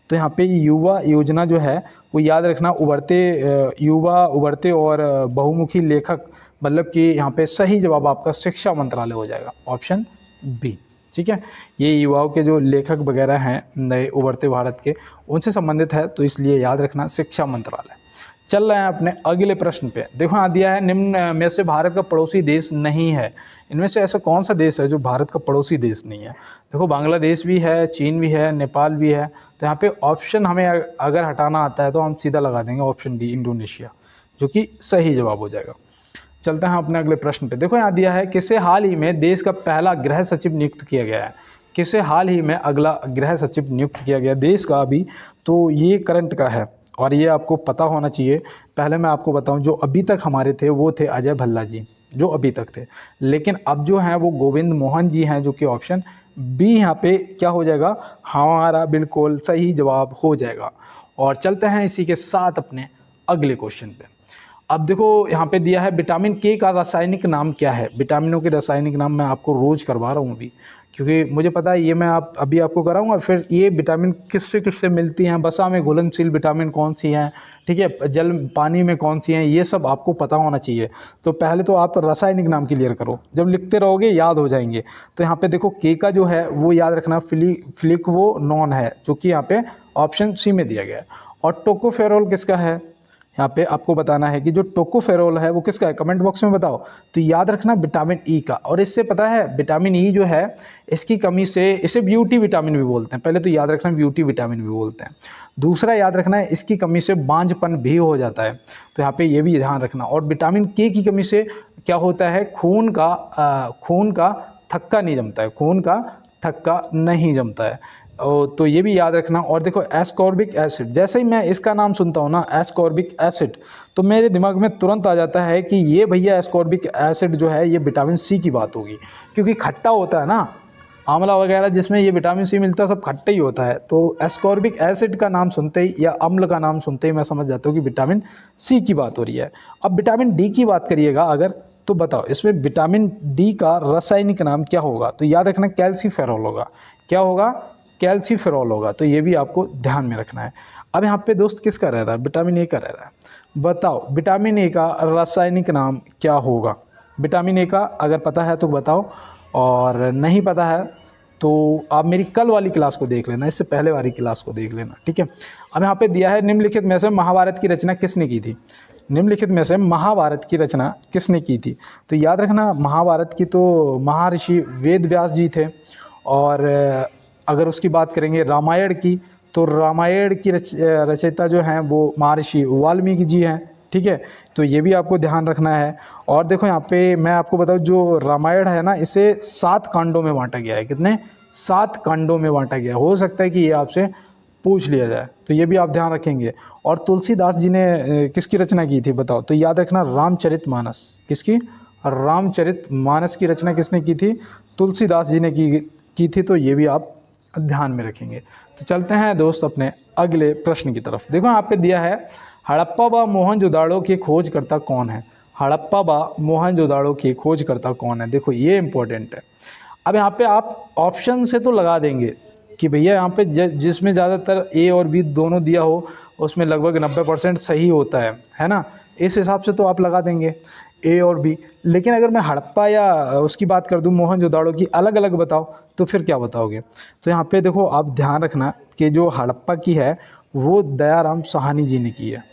तो यहाँ पे युवा योजना जो है वो याद रखना युवा उभरते और बहुमुखी लेखक, मतलब कि यहाँ पे सही जवाब आपका शिक्षा मंत्रालय हो जाएगा, ऑप्शन बी, ठीक है। ये युवाओं के जो लेखक वगैरह हैं नए उभरते भारत के, उनसे संबंधित है, तो इसलिए याद रखना शिक्षा मंत्रालय। चल रहे हैं अपने अगले प्रश्न पे। देखो यहाँ दिया है निम्न में से भारत का पड़ोसी देश नहीं है। इनमें से ऐसा कौन सा देश है जो भारत का पड़ोसी देश नहीं है? देखो बांग्लादेश भी है, चीन भी है, नेपाल भी है। तो यहाँ पे ऑप्शन हमें अगर हटाना आता है तो हम सीधा लगा देंगे ऑप्शन डी इंडोनेशिया, जो कि सही जवाब हो जाएगा। चलते हैं अपने अगले प्रश्न पे। देखो यहाँ दिया है किसे हाल ही में देश का पहला गृह सचिव नियुक्त किया गया है? किसे हाल ही में अगला गृह सचिव नियुक्त किया गया देश का अभी? तो ये करंट का है और ये आपको पता होना चाहिए। पहले मैं आपको बताऊं, जो अभी तक हमारे थे वो थे अजय भल्ला जी, जो अभी तक थे, लेकिन अब जो हैं वो गोविंद मोहन जी हैं, जो कि ऑप्शन बी यहाँ पे क्या हो जाएगा? हमारा बिल्कुल सही जवाब हो जाएगा। और चलते हैं इसी के साथ अपने अगले क्वेश्चन पे। अब देखो यहाँ पे दिया है विटामिन के का रासायनिक नाम क्या है। विटामिनों के रासायनिक नाम मैं आपको रोज़ करवा रहा हूँ अभी, क्योंकि मुझे पता है ये मैं अभी आपको कराऊंगा। फिर ये विटामिन किससे किससे मिलती हैं, वसा में घुलनशील विटामिन कौन सी हैं, ठीक है, जल पानी में कौन सी हैं, ये सब आपको पता होना चाहिए। तो पहले तो आप रासायनिक नाम क्लियर करो, जब लिखते रहोगे याद हो जाएंगे। तो यहाँ पे देखो के का जो है वो याद रखना फ्लिकवोनोन है, जो कि यहाँ पे ऑप्शन सी में दिया गया है। और टोकोफेरोल किसका है, यहाँ पे आपको बताना है कि जो टोकोफेरोल है वो किसका है, कमेंट बॉक्स में बताओ। तो याद रखना विटामिन ई का। और इससे पता है विटामिन ई जो है इसकी कमी से, इसे ब्यूटी विटामिन भी बोलते हैं, पहले तो याद रखना ब्यूटी विटामिन भी बोलते हैं। दूसरा याद रखना है इसकी कमी से बांझपन भी हो जाता है, तो यहाँ पे ये भी ध्यान रखना। और विटामिन के की कमी से क्या होता है, खून का थक्का नहीं जमता है, खून का थक्का नहीं जमता है। तो ये भी याद रखना। और देखो एस्कॉर्बिक एसिड, जैसे ही मैं इसका नाम सुनता हूँ ना एस्कॉर्बिक एसिड, तो मेरे दिमाग में तुरंत आ जाता है कि ये भैया एस्कॉर्बिक एसिड जो है ये विटामिन सी की बात होगी, क्योंकि खट्टा होता है ना, आंवला वगैरह जिसमें ये विटामिन सी मिलता है सब खट्टा ही होता है। तो एस्कॉर्बिक एसिड का नाम सुनते ही या अम्ल का नाम सुनते ही मैं समझ जाता हूँ कि विटामिन सी की बात हो रही है। अब विटामिन डी की बात करिएगा अगर, तो बताओ इसमें विटामिन डी का रासायनिक नाम क्या होगा। तो याद रखना कैल्सीफेरॉल होगा। क्या होगा, कैल्सीफेरॉल होगा। तो ये भी आपको ध्यान में रखना है। अब यहाँ पे दोस्त किसका रह रहा है, विटामिन ए का रह रहा है। बताओ विटामिन ए का रासायनिक नाम क्या होगा। विटामिन ए का अगर पता है तो बताओ, और नहीं पता है तो आप मेरी कल वाली क्लास को देख लेना, इससे पहले वाली क्लास को देख लेना, ठीक है। अब यहाँ पे दिया है निम्नलिखित में से महाभारत की रचना किसने की थी। निम्नलिखित में से महाभारत की रचना किसने की थी। तो याद रखना महाभारत की तो महर्षि वेद व्यास जी थे। और अगर उसकी बात करेंगे रामायण की, तो रामायण की रचयिता जो हैं वो महर्षि वाल्मीकि जी हैं, ठीक है। तो ये भी आपको ध्यान रखना है। और देखो यहाँ पे मैं आपको बताऊँ, जो रामायण है ना इसे 7 कांडों में बांटा गया है। कितने, 7 कांडों में बांटा गया। हो सकता है कि ये आपसे पूछ लिया जाए, तो ये भी आप ध्यान रखेंगे। और तुलसीदास जी ने किसकी रचना की थी बताओ। तो याद रखना रामचरितमानस। किसकी, रामचरितमानस की रचना किसने की थी, तुलसीदास जी ने की थी। तो ये भी आप ध्यान में रखेंगे। तो चलते हैं दोस्त अपने अगले प्रश्न की तरफ। देखो यहाँ पे दिया है हड़प्पा व मोहनजोदाड़ो के खोजकर्ता कौन है। हड़प्पा व मोहनजोदाड़ो की खोजकर्ता कौन है, देखो ये इंपॉर्टेंट है। अब यहाँ पे आप ऑप्शन से तो लगा देंगे कि भैया यहाँ पे जिसमें ज़्यादातर ए और बी दोनों दिया हो उसमें लगभग 90% सही होता है ना, इस हिसाब से तो आप लगा देंगे ए और बी। लेकिन अगर मैं हड़प्पा या उसकी बात कर दूं मोहनजोदाड़ो की अलग अलग बताओ, तो फिर क्या बताओगे। तो यहाँ पे देखो आप ध्यान रखना कि जो हड़प्पा की है वो दयाराम साहनी जी ने की है,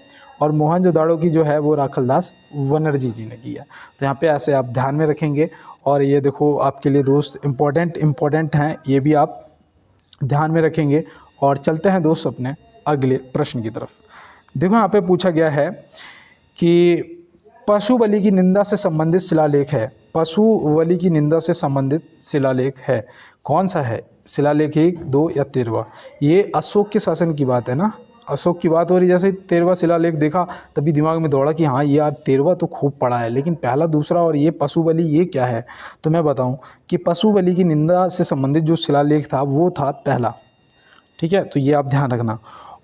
और मोहनजोदाड़ो की जो है वो राखलदास बनर्जी जी ने की है। तो यहाँ पे ऐसे आप ध्यान में रखेंगे। और ये देखो आपके लिए दोस्त इम्पोर्टेंट हैं, ये भी आप ध्यान में रखेंगे। और चलते हैं दोस्त अपने अगले प्रश्न की तरफ। देखो यहाँ पे पूछा गया है कि पशु बलि की निंदा से संबंधित शिलालेख है। पशु बलि की निंदा से संबंधित शिलालेख है, कौन सा है, शिलालेख 1, 2 या 13वां। ये अशोक के शासन की बात है ना, अशोक की बात हो रही। जैसे 13वां शिलालेख देखा तभी दिमाग में दौड़ा कि हाँ यार 13वां तो खूब पढ़ा है, लेकिन पहला दूसरा और ये पशु बलि ये क्या है। तो मैं बताऊं कि पशु बलि की निंदा से संबंधित जो शिलालेख था वो था पहला, ठीक है। तो ये आप ध्यान रखना।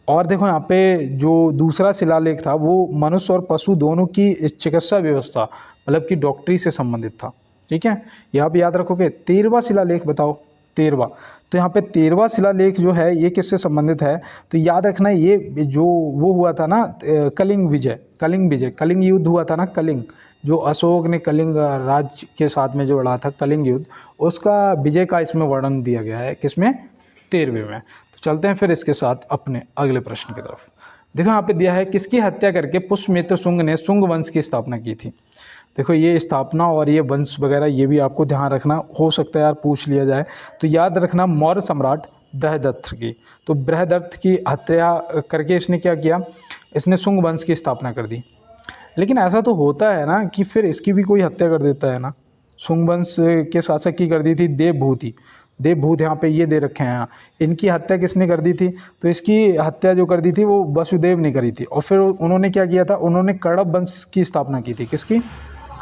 और देखो यहाँ पे जो दूसरा शिलालेख था वो मनुष्य और पशु दोनों की चिकित्सा व्यवस्था मतलब कि डॉक्टरी से संबंधित था, ठीक है। ये आप याद रखोगे। 13वां शिलालेख बताओ, 13वां। तो यहाँ पे 13वां शिलालेख जो है ये किससे संबंधित है। तो याद रखना ये जो वो हुआ था ना कलिंग युद्ध हुआ था ना, कलिंग जो अशोक ने कलिंग राज्य के साथ में जो लड़ा था कलिंग युद्ध, उसका विजय का इसमें वर्णन दिया गया है। किसमें, 13वें में। तो चलते हैं फिर इसके साथ अपने अगले प्रश्न की तरफ। देखो यहाँ पे दिया है किसकी हत्या करके पुष्यमित्र शुंग ने शुंग वंश की स्थापना की थी। देखो ये स्थापना और ये वंश वगैरह ये भी आपको ध्यान रखना, हो सकता है यार पूछ लिया जाए। तो याद रखना मौर्य सम्राट बृहदत्त की। तो बृहदत्त की हत्या करके इसने क्या किया, इसने शुंग वंश की स्थापना कर दी। लेकिन ऐसा तो होता है ना कि फिर इसकी भी कोई हत्या कर देता है ना। शुंग वंश के शासक की कर दी थी देवभूत यहाँ पे ये दे रखे हैं। इनकी हत्या किसने कर दी थी, तो इसकी हत्या जो कर दी थी वो वसुदेव ने करी थी। और फिर उन्होंने क्या किया था, उन्होंने कण्व वंश की स्थापना की थी। किसकी,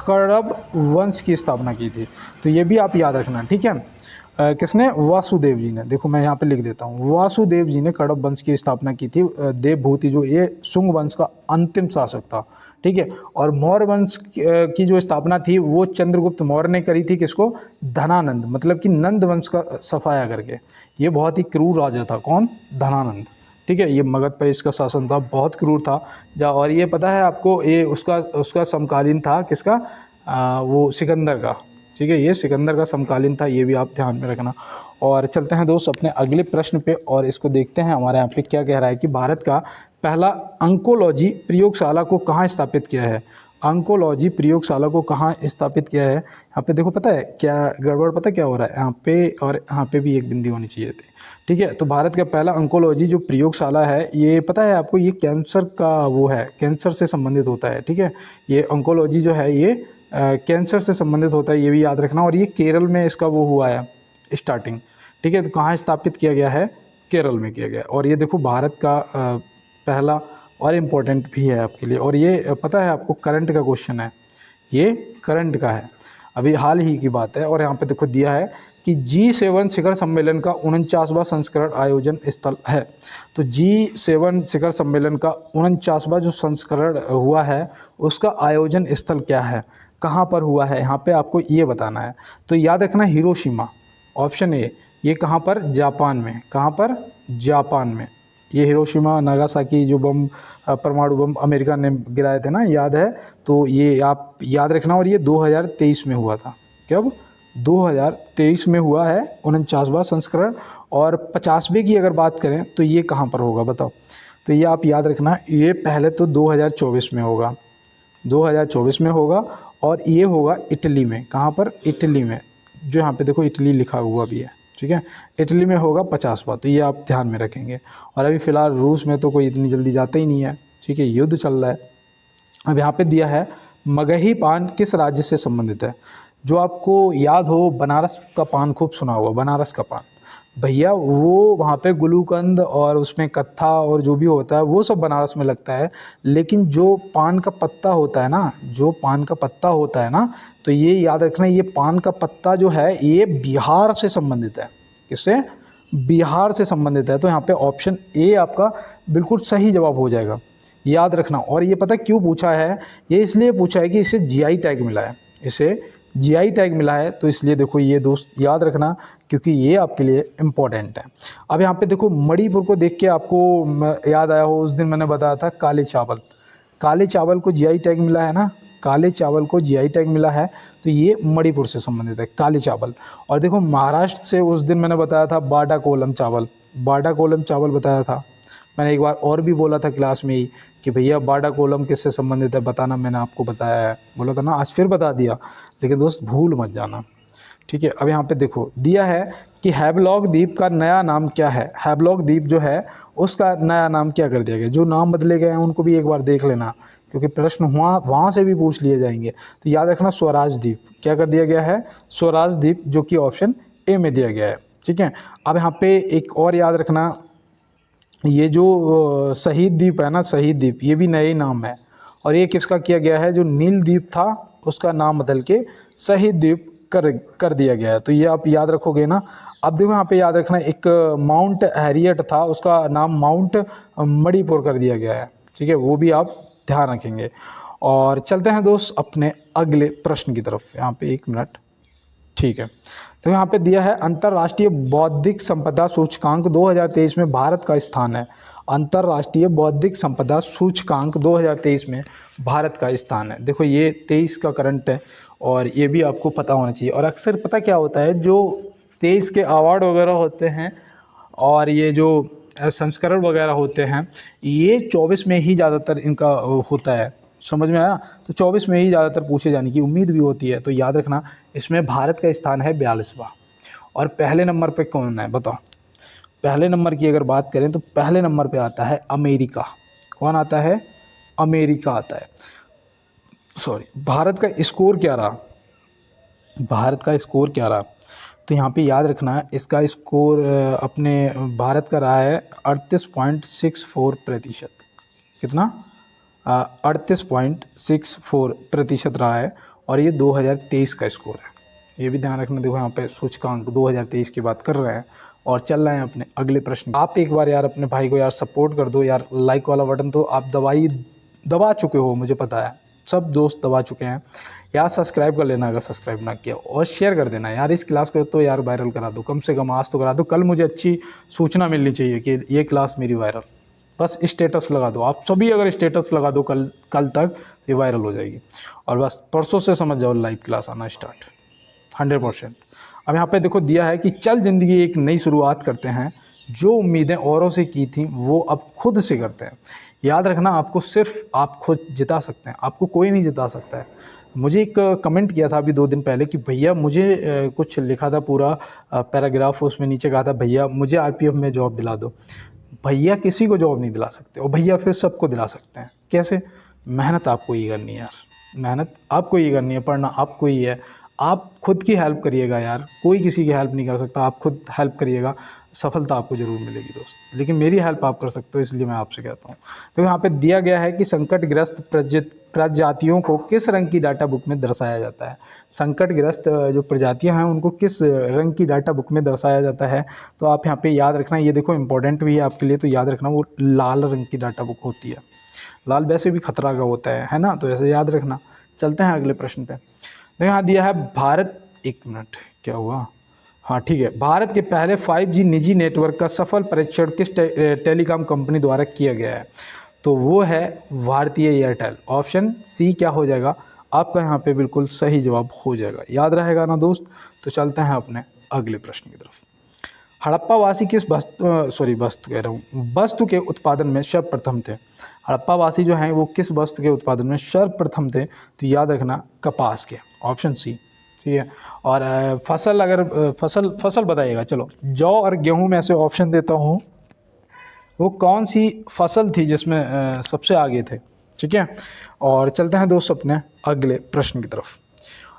कण्व वंश की स्थापना की थी। तो ये भी आप याद रखना, ठीक है। किसने, वासुदेव जी ने। देखो मैं यहाँ पे लिख देता हूँ, वासुदेव जी ने कण्व वंश की स्थापना की थी। देवभूति जो ये शुंग वंश का अंतिम शासक था, ठीक है। और मौर्य वंश की जो स्थापना थी वो चंद्रगुप्त मौर्य ने करी थी। किसको? धनानंद, मतलब कि नंद वंश का सफाया करके। ये बहुत ही क्रूर राजा था। कौन? धनानंद, ठीक है। ये मगध पर इसका शासन था, बहुत क्रूर था। और ये पता है आपको, ये उसका समकालीन था। किसका? वो सिकंदर का, ठीक है। ये सिकंदर का समकालीन था, ये भी आप ध्यान में रखना। और चलते हैं दोस्त अपने अगले प्रश्न पे, और इसको देखते हैं हमारे यहाँ पे क्या कह रहा है कि भारत का पहला ऑन्कोलॉजी प्रयोगशाला को कहाँ स्थापित किया है। ऑन्कोलॉजी प्रयोगशाला को कहाँ स्थापित किया है? यहाँ पे देखो, पता है क्या गड़बड़, पता क्या हो रहा है यहाँ पे, और यहाँ पे भी एक बिंदी होनी चाहिए थी, ठीक है। तो भारत का पहला ऑन्कोलॉजी जो प्रयोगशाला है, ये पता है आपको, ये कैंसर का वो है, कैंसर से संबंधित होता है, ठीक है। ये ऑन्कोलॉजी जो है ये कैंसर से संबंधित होता है, ये भी याद रखना। और ये केरल में इसका वो हुआ है स्टार्टिंग, ठीक है। तो कहाँ स्थापित किया गया है? केरल में किया गया। और ये देखो भारत का पहला और इम्पोर्टेंट भी है आपके लिए। और ये पता है आपको, करंट का क्वेश्चन है, ये करंट का है, अभी हाल ही की बात है। और यहाँ पे देखो दिया है कि G7 शिखर सम्मेलन का 49वां संस्करण आयोजन स्थल है। तो G7 शिखर सम्मेलन का 49वां जो संस्करण हुआ है उसका आयोजन स्थल क्या है, कहाँ पर हुआ है, यहाँ पे आपको ये बताना है। तो याद रखना हिरोशिमा, ऑप्शन ए। ये कहाँ पर? जापान में। कहाँ पर? जापान में। ये हिरोशिमा नागासाकी जो बम, परमाणु बम अमेरिका ने गिराए थे ना, याद है? तो ये आप याद रखना। और ये 2023 में हुआ था। कब? 2023 में हुआ है 49वां संस्करण। और 50वें की अगर बात करें तो ये कहाँ पर होगा बताओ? तो ये आप याद रखना, ये पहले तो 2024 में होगा, 2024 में होगा। और ये होगा इटली में। कहाँ पर? इटली में। जो यहाँ पे देखो इटली लिखा हुआ भी है, ठीक है। इटली में होगा 50वां, तो ये आप ध्यान में रखेंगे। और अभी फ़िलहाल रूस में तो कोई इतनी जल्दी जाता ही नहीं है, ठीक है, युद्ध चल रहा है। अब यहाँ पे दिया है मगही पान किस राज्य से संबंधित है। जो आपको याद हो, बनारस का पान खूब सुना होगा, बनारस का पान भैया, वो वहाँ पे गुलूकंद और उसमें कत्था और जो भी होता है वो सब बनारस में लगता है। लेकिन जो पान का पत्ता होता है ना, जो पान का पत्ता होता है ना, तो ये याद रखना, ये पान का पत्ता जो है ये बिहार से संबंधित है। किससे? बिहार से संबंधित है। तो यहाँ पे ऑप्शन ए आपका बिल्कुल सही जवाब हो जाएगा, याद रखना। और ये पता क्यों पूछा है? ये इसलिए पूछा है कि इसे जीआई टैग मिला है, इसे जीआई टैग मिला है। तो इसलिए देखो ये दोस्त याद रखना, क्योंकि ये आपके लिए इम्पोर्टेंट है। अब यहाँ पे देखो मणिपुर को देख के आपको याद आया हो, उस दिन मैंने बताया था काले चावल, काले चावल को जीआई टैग मिला है ना, काले चावल को जीआई टैग मिला है। तो ये मणिपुर से संबंधित है, काले चावल। और देखो महाराष्ट्र से उस दिन मैंने बताया था बाडा कोलम चावल, बाडा कोलम चावल बताया था मैंने। एक बार और भी बोला था क्लास में ही कि भैया बाडा कोलम किससे संबंधित है बताना, मैंने आपको बताया है, बोला था ना, आज फिर बता दिया। लेकिन दोस्त भूल मत जाना, ठीक है। अब यहाँ पे देखो दिया है कि हैवलॉक द्वीप का नया नाम क्या है। हैवलॉक द्वीप जो है उसका नया नाम क्या कर दिया गया। जो नाम बदले गए हैं उनको भी एक बार देख लेना, क्योंकि प्रश्न वहाँ से भी पूछ लिए जाएंगे। तो याद रखना स्वराज द्वीप क्या कर दिया गया है? स्वराज द्वीप, जो कि ऑप्शन ए में दिया गया है, ठीक है। अब यहाँ पे एक और याद रखना, ये जो शहीद द्वीप है ना, शहीद द्वीप, ये भी नया ही नाम है। और ये किसका किया गया है? जो नील द्वीप था उसका नाम बदल के शहीद द्वीप कर दिया गया है। तो ये आप याद रखोगे ना। अब देखो यहाँ पे याद रखना, एक माउंट हैरियट था, उसका नाम माउंट मणिपुर कर दिया गया है, ठीक है, वो भी आप ध्यान रखेंगे। और चलते हैं दोस्त अपने अगले प्रश्न की तरफ। यहाँ पे 1 मिनट, ठीक है। तो यहाँ पे दिया है अंतर्राष्ट्रीय बौद्धिक संपदा सूचकांक 2023 में भारत का स्थान है। अंतर्राष्ट्रीय बौद्धिक संपदा सूचकांक 2023 में भारत का स्थान है। देखो ये 23 का करंट है, और ये भी आपको पता होना चाहिए। और अक्सर पता क्या होता है, जो 23 के अवार्ड वगैरह होते हैं और ये जो संस्करण वगैरह होते हैं, ये 24 में ही ज़्यादातर इनका होता है, समझ में आया? तो 24 में ही ज़्यादातर पूछे जाने की उम्मीद भी होती है। तो याद रखना, इसमें भारत का स्थान है 42वां। और पहले नंबर पे कौन है बताओ? पहले नंबर की अगर बात करें तो पहले नंबर पे आता है अमेरिका। कौन आता है? अमेरिका आता है। सॉरी, भारत का स्कोर क्या रहा? भारत का स्कोर क्या रहा? तो यहाँ पे याद रखना है, इसका स्कोर अपने भारत का रहा है 38.64%। कितना? 38.64% रहा है। और ये 2023 का स्कोर है, ये भी ध्यान रखना। देखो यहाँ पे सूचकांक 2023 की बात कर रहे हैं। और चल रहे हैं अपने अगले प्रश्न। आप एक बार यार अपने भाई को यार सपोर्ट कर दो यार, लाइक वाला बटन तो आप दबा ही दबा चुके हो, मुझे पता है सब दोस्त दबा चुके हैं यार। सब्सक्राइब कर लेना अगर सब्सक्राइब ना किया, और शेयर कर देना यार इस क्लास को, तो यार वायरल करा दो, कम से कम आज तो करा दो। कल मुझे अच्छी सूचना मिलनी चाहिए कि ये क्लास मेरी वायरल। बस स्टेटस लगा दो आप सभी, अगर स्टेटस लगा दो कल तक ये वायरल हो जाएगी। और बस परसों से समझ जाओ लाइव क्लास आना स्टार्ट 100%। अब यहाँ पे देखो दिया है कि चल ज़िंदगी एक नई शुरुआत करते हैं, जो उम्मीदें औरों से की थी वो अब खुद से करते हैं। याद रखना, आपको सिर्फ आप खुद जिता सकते हैं, आपको कोई नहीं जिता सकता है। मुझे एक कमेंट किया था अभी 2 दिन पहले कि भैया मुझे कुछ लिखा था पूरा पैराग्राफ, उसमें नीचे कहा था भैया मुझे आरपीएफ में जॉब दिला दो। भैया किसी को जॉब नहीं दिला सकते, और भैया फिर सबको दिला सकते हैं। कैसे? मेहनत आपको ही करनी है यार, मेहनत आपको ही करनी है, पढ़ना आपको ही है। आप खुद की हेल्प करिएगा यार, कोई किसी की हेल्प नहीं कर सकता, आप खुद हेल्प करिएगा, सफलता आपको ज़रूर मिलेगी दोस्त। लेकिन मेरी हेल्प आप कर सकते हो, इसलिए मैं आपसे कहता हूँ। तो यहाँ पे दिया गया है कि संकटग्रस्त प्रजातियों को किस रंग की डाटा बुक में दर्शाया जाता है। संकटग्रस्त जो प्रजातियां हैं उनको किस रंग की डाटा बुक में दर्शाया जाता है। तो आप यहाँ पे याद रखना, ये देखो इंपॉर्टेंट भी है आपके लिए, तो याद रखना वो लाल रंग की डाटा बुक होती है। लाल वैसे भी खतरा का होता है ना, तो ऐसे याद रखना। चलते हैं अगले प्रश्न पे। तो यहाँ दिया है भारत, एक मिनट क्या हुआ, हाँ ठीक है। भारत के पहले 5G निजी नेटवर्क का सफल परीक्षण किस टेलीकॉम कंपनी द्वारा किया गया है। तो वो है भारतीय एयरटेल। ऑप्शन सी क्या हो जाएगा आपका, यहाँ पे बिल्कुल सही जवाब हो जाएगा। याद रहेगा ना दोस्त। तो चलते हैं अपने अगले प्रश्न की तरफ। हड़प्पावासी किस वस्तु के उत्पादन में सर्वप्रथम थे। हड़प्पावासी जो हैं वो किस वस्तु के उत्पादन में सर्वप्रथम थे। तो याद रखना कपास के, ऑप्शन सी, ठीक है। और फसल, अगर फसल बताइएगा। चलो जौ और गेहूं में से ऑप्शन देता हूँ, वो कौन सी फसल थी जिसमें सबसे आगे थे, ठीक है। और चलते हैं दोस्त अपने अगले प्रश्न की तरफ।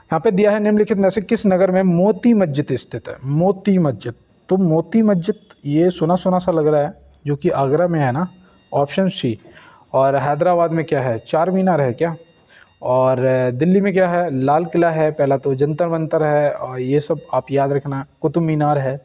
यहाँ पे दिया है निम्नलिखित में से किस नगर में मोती मस्जिद स्थित है। मोती मस्जिद, तो मोती मस्जिद ये सुना सुना सा लग रहा है, जो कि आगरा में है ना, ऑप्शन सी। और हैदराबाद में क्या है, चार मीनार है क्या। और दिल्ली में क्या है, लाल किला है पहला, तो जंतर मंतर है, और ये सब आप याद रखना, कुतुब मीनार है।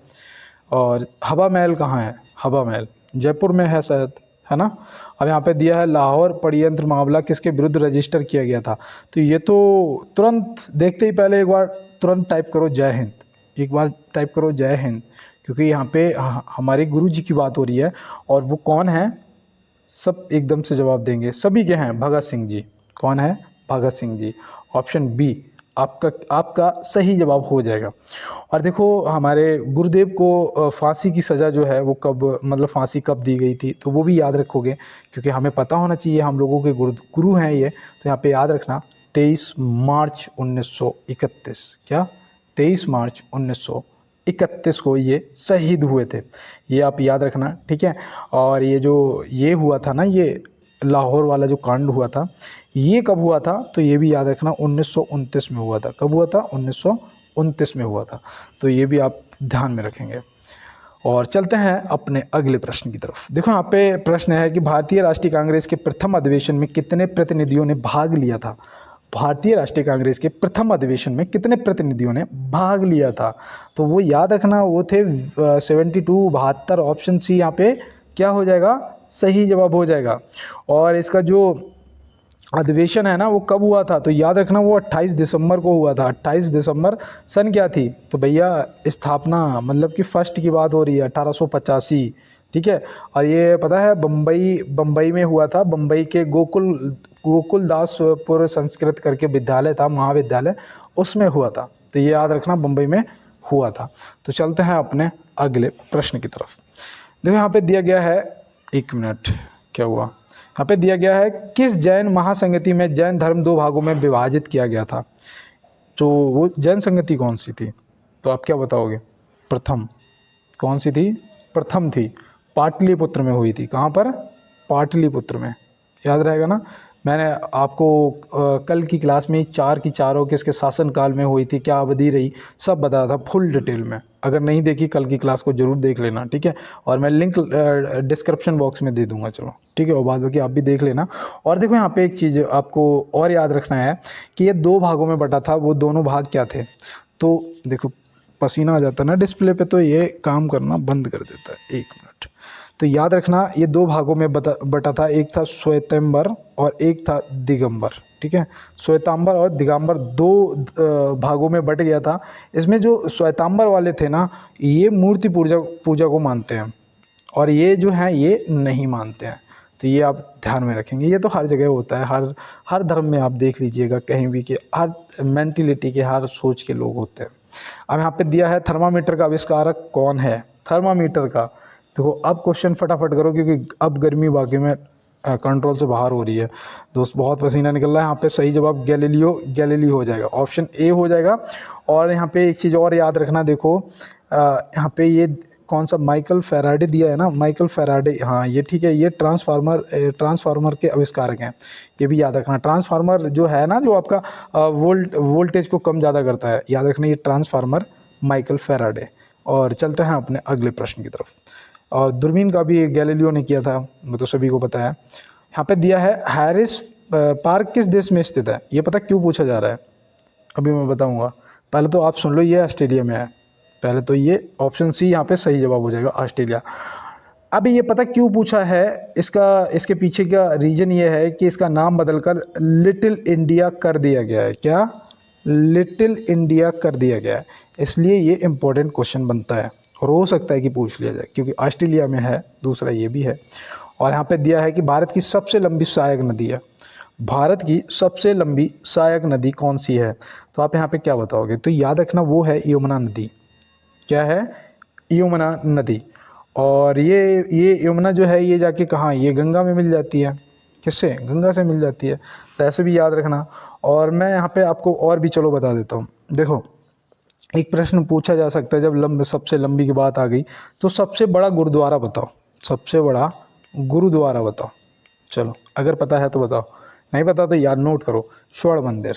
और हवा महल कहाँ है, हवा महल जयपुर में है शायद, है ना। अब यहाँ पे दिया है लाहौर षड्यंत्र मामला किसके विरुद्ध रजिस्टर किया गया था। तो ये तो तुरंत देखते ही पहले एक बार तुरंत टाइप करो जय हिंद, एक बार टाइप करो जय हिंद, क्योंकि यहाँ पे हमारे गुरु जी की बात हो रही है। और वो कौन है, सब एकदम से जवाब देंगे, सभी के हैं, भगत सिंह जी। कौन है, भगत सिंह जी। ऑप्शन बी आपका सही जवाब हो जाएगा। और देखो हमारे गुरुदेव को फांसी की सज़ा जो है वो कब, मतलब फांसी कब दी गई थी, तो वो भी याद रखोगे, क्योंकि हमें पता होना चाहिए, हम लोगों के गुरु हैं ये। तो यहाँ पे याद रखना 23 मार्च 1931। क्या, 23 मार्च 1931 को ये शहीद हुए थे, ये आप याद रखना, ठीक है। और ये हुआ था ना, ये लाहौर वाला जो कांड हुआ था, ये कब हुआ था, तो ये भी याद रखना 1929 में हुआ था। कब हुआ था, 1929 में हुआ था। तो ये भी आप ध्यान में रखेंगे। और चलते हैं अपने अगले प्रश्न की तरफ। देखो यहाँ पे प्रश्न है कि भारतीय राष्ट्रीय कांग्रेस के प्रथम अधिवेशन में कितने प्रतिनिधियों ने भाग लिया था। भारतीय राष्ट्रीय कांग्रेस के प्रथम अधिवेशन में कितने प्रतिनिधियों ने भाग लिया था। तो वो याद रखना, वो थे 72, 72। ऑप्शन सी यहाँ पे क्या हो जाएगा, सही जवाब हो जाएगा। और इसका जो अधिवेशन है ना वो कब हुआ था, तो याद रखना वो 28 दिसंबर को हुआ था। 28 दिसंबर सन क्या थी, तो भैया स्थापना, मतलब कि फर्स्ट की बात हो रही है, 1885, ठीक है। और ये पता है बम्बई में हुआ था, बम्बई के गोकुलदासपुर संस्कृत करके विद्यालय था, महाविद्यालय, उसमें हुआ था। तो ये याद रखना बम्बई में हुआ था। तो चलते हैं अपने अगले प्रश्न की तरफ। देखो यहाँ पे दिया गया है, एक मिनट क्या हुआ, यहाँ पे दिया गया है किस जैन महासंगति में जैन धर्म 2 भागों में विभाजित किया गया था। तो वो जैन संगति कौन सी थी, तो आप क्या बताओगे। प्रथम कौन सी थी, प्रथम थी, पाटलिपुत्र में हुई थी। कहाँ पर, पाटलिपुत्र में, याद रहेगा ना। मैंने आपको कल की क्लास में 4 की चारों किसके शासनकाल में हुई थी, क्या अवधि रही, सब बताया था फुल डिटेल में। अगर नहीं देखी कल की क्लास को ज़रूर देख लेना, ठीक है। और मैं लिंक डिस्क्रिप्शन बॉक्स में दे दूंगा, चलो ठीक है, वो बाद बाकी आप भी देख लेना। और देखो यहाँ पे एक चीज़ आपको और याद रखना है कि ये 2 भागों में बटा था, वो दोनों भाग क्या थे। तो देखो पसीना आ जाता है ना डिस्प्ले पे, तो ये काम करना बंद कर देता है, एक मिनट। तो याद रखना ये दो भागों में बटा था, एक था श्वेतांबर और एक था दिगंबर। ठीक है, श्वेतांबर और दिगंबर दो भागों में बट गया था। इसमें जो श्वेतांबर वाले थे ना, ये मूर्ति पूजा को मानते हैं और ये जो है ये नहीं मानते हैं। तो ये आप ध्यान में रखेंगे। ये तो हर जगह होता है, हर धर्म में आप देख लीजिएगा कहीं भी कि हर मेंटिलिटी के, हर सोच के लोग होते हैं। अब यहाँ पे दिया है थर्मामीटर का आविष्कारक कौन है। थर्मामीटर का देखो, अब क्वेश्चन फटाफट करो क्योंकि अब गर्मी वाकई में कंट्रोल से बाहर हो रही है दोस्त, बहुत पसीना निकल रहा है। यहाँ पे सही जवाब गैलीलियो हो जाएगा, ऑप्शन ए हो जाएगा। और यहाँ पे एक चीज़ और याद रखना, देखो यहाँ पे ये कौन सा माइकल फैराडे दिया है ना, माइकल फैराडे, हाँ ये ठीक है, ये ट्रांसफार्मर के आविष्कारक हैं, ये भी याद रखना। ट्रांसफार्मर जो है ना, जो आपका वोल्टेज को कम ज़्यादा करता है, याद रखना ये ट्रांसफार्मर माइकल फैराडे। और चलते हैं अपने अगले प्रश्न की तरफ। और दूरबीन का भी गैलीलियो ने किया था, वो तो सभी को पता है। यहाँ पे दिया है हैरिस पार्क किस देश में स्थित है। ये पता क्यों पूछा जा रहा है, अभी मैं बताऊँगा। पहले तो आप सुन लो, ये ऑस्ट्रेलिया में है। पहले तो ये ऑप्शन सी यहाँ पे सही जवाब हो जाएगा, ऑस्ट्रेलिया। अभी ये पता क्यों पूछा है, इसके पीछे का रीज़न ये है कि इसका नाम बदलकर लिटिल इंडिया कर दिया गया है। क्या, लिटिल इंडिया कर दिया गया है, इसलिए ये इम्पोर्टेंट क्वेश्चन बनता है और हो सकता है कि पूछ लिया जाए क्योंकि ऑस्ट्रेलिया में है। दूसरा ये भी है। और यहाँ पे दिया है कि भारत की सबसे लंबी सहायक नदी है। भारत की सबसे लंबी सहायक नदी कौन सी है, तो आप यहाँ पे क्या बताओगे। तो याद रखना वो है यमुना नदी। क्या है, यमुना नदी। और ये यमुना जो है ये जाके कहाँ, ये गंगा में मिल जाती है। किससे, गंगा से मिल जाती है। तो ऐसे भी याद रखना। और मैं यहाँ पे आपको और भी चलो बता देता हूँ। देखो, एक प्रश्न पूछा जा सकता है जब सबसे लंबी की बात आ गई, तो सबसे बड़ा गुरुद्वारा बताओ, सबसे बड़ा गुरुद्वारा बताओ। चलो, अगर पता है तो बताओ, नहीं पता तो याद नोट करो। स्वर्ण मंदिर।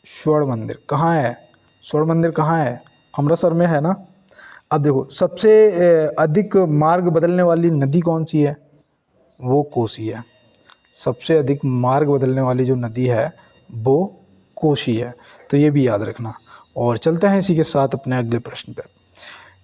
स्वर्ण मंदिर कहाँ है, स्वर्ण मंदिर कहाँ है, अमृतसर में है ना। अब देखो, सबसे अधिक मार्ग बदलने वाली नदी कौन सी है, वो कोसी है। सबसे अधिक मार्ग बदलने वाली जो नदी है वो कोसी है, तो ये भी याद रखना। और चलते हैं इसी के साथ अपने अगले प्रश्न पर।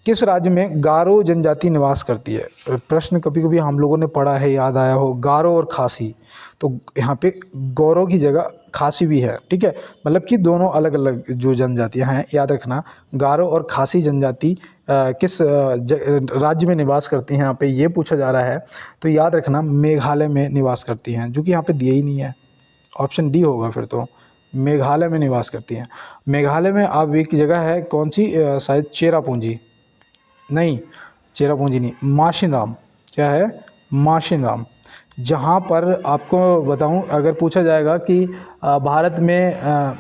किस राज्य में गारो जनजाति निवास करती है। प्रश्न कभी कभी हम लोगों ने पढ़ा है, याद आया हो, गारो और खासी। तो यहाँ पे गौरो की जगह खासी भी है। ठीक है, मतलब कि दोनों अलग अलग जो जनजातियाँ हैं, याद रखना। गारो और खासी जनजाति किस राज्य में निवास करती हैं, यहाँ पे ये पूछा जा रहा है। तो याद रखना मेघालय में निवास करती हैं, जो कि यहाँ पे दिया ही नहीं है। ऑप्शन डी होगा फिर तो, मेघालय में निवास करती हैं। मेघालय में अब एक जगह है कौन सी, शायद चेरापूंजी, नहीं चेरापूंजी नहीं, माशिनराम। क्या है, माशिनराम। जहाँ पर आपको बताऊं, अगर पूछा जाएगा कि भारत में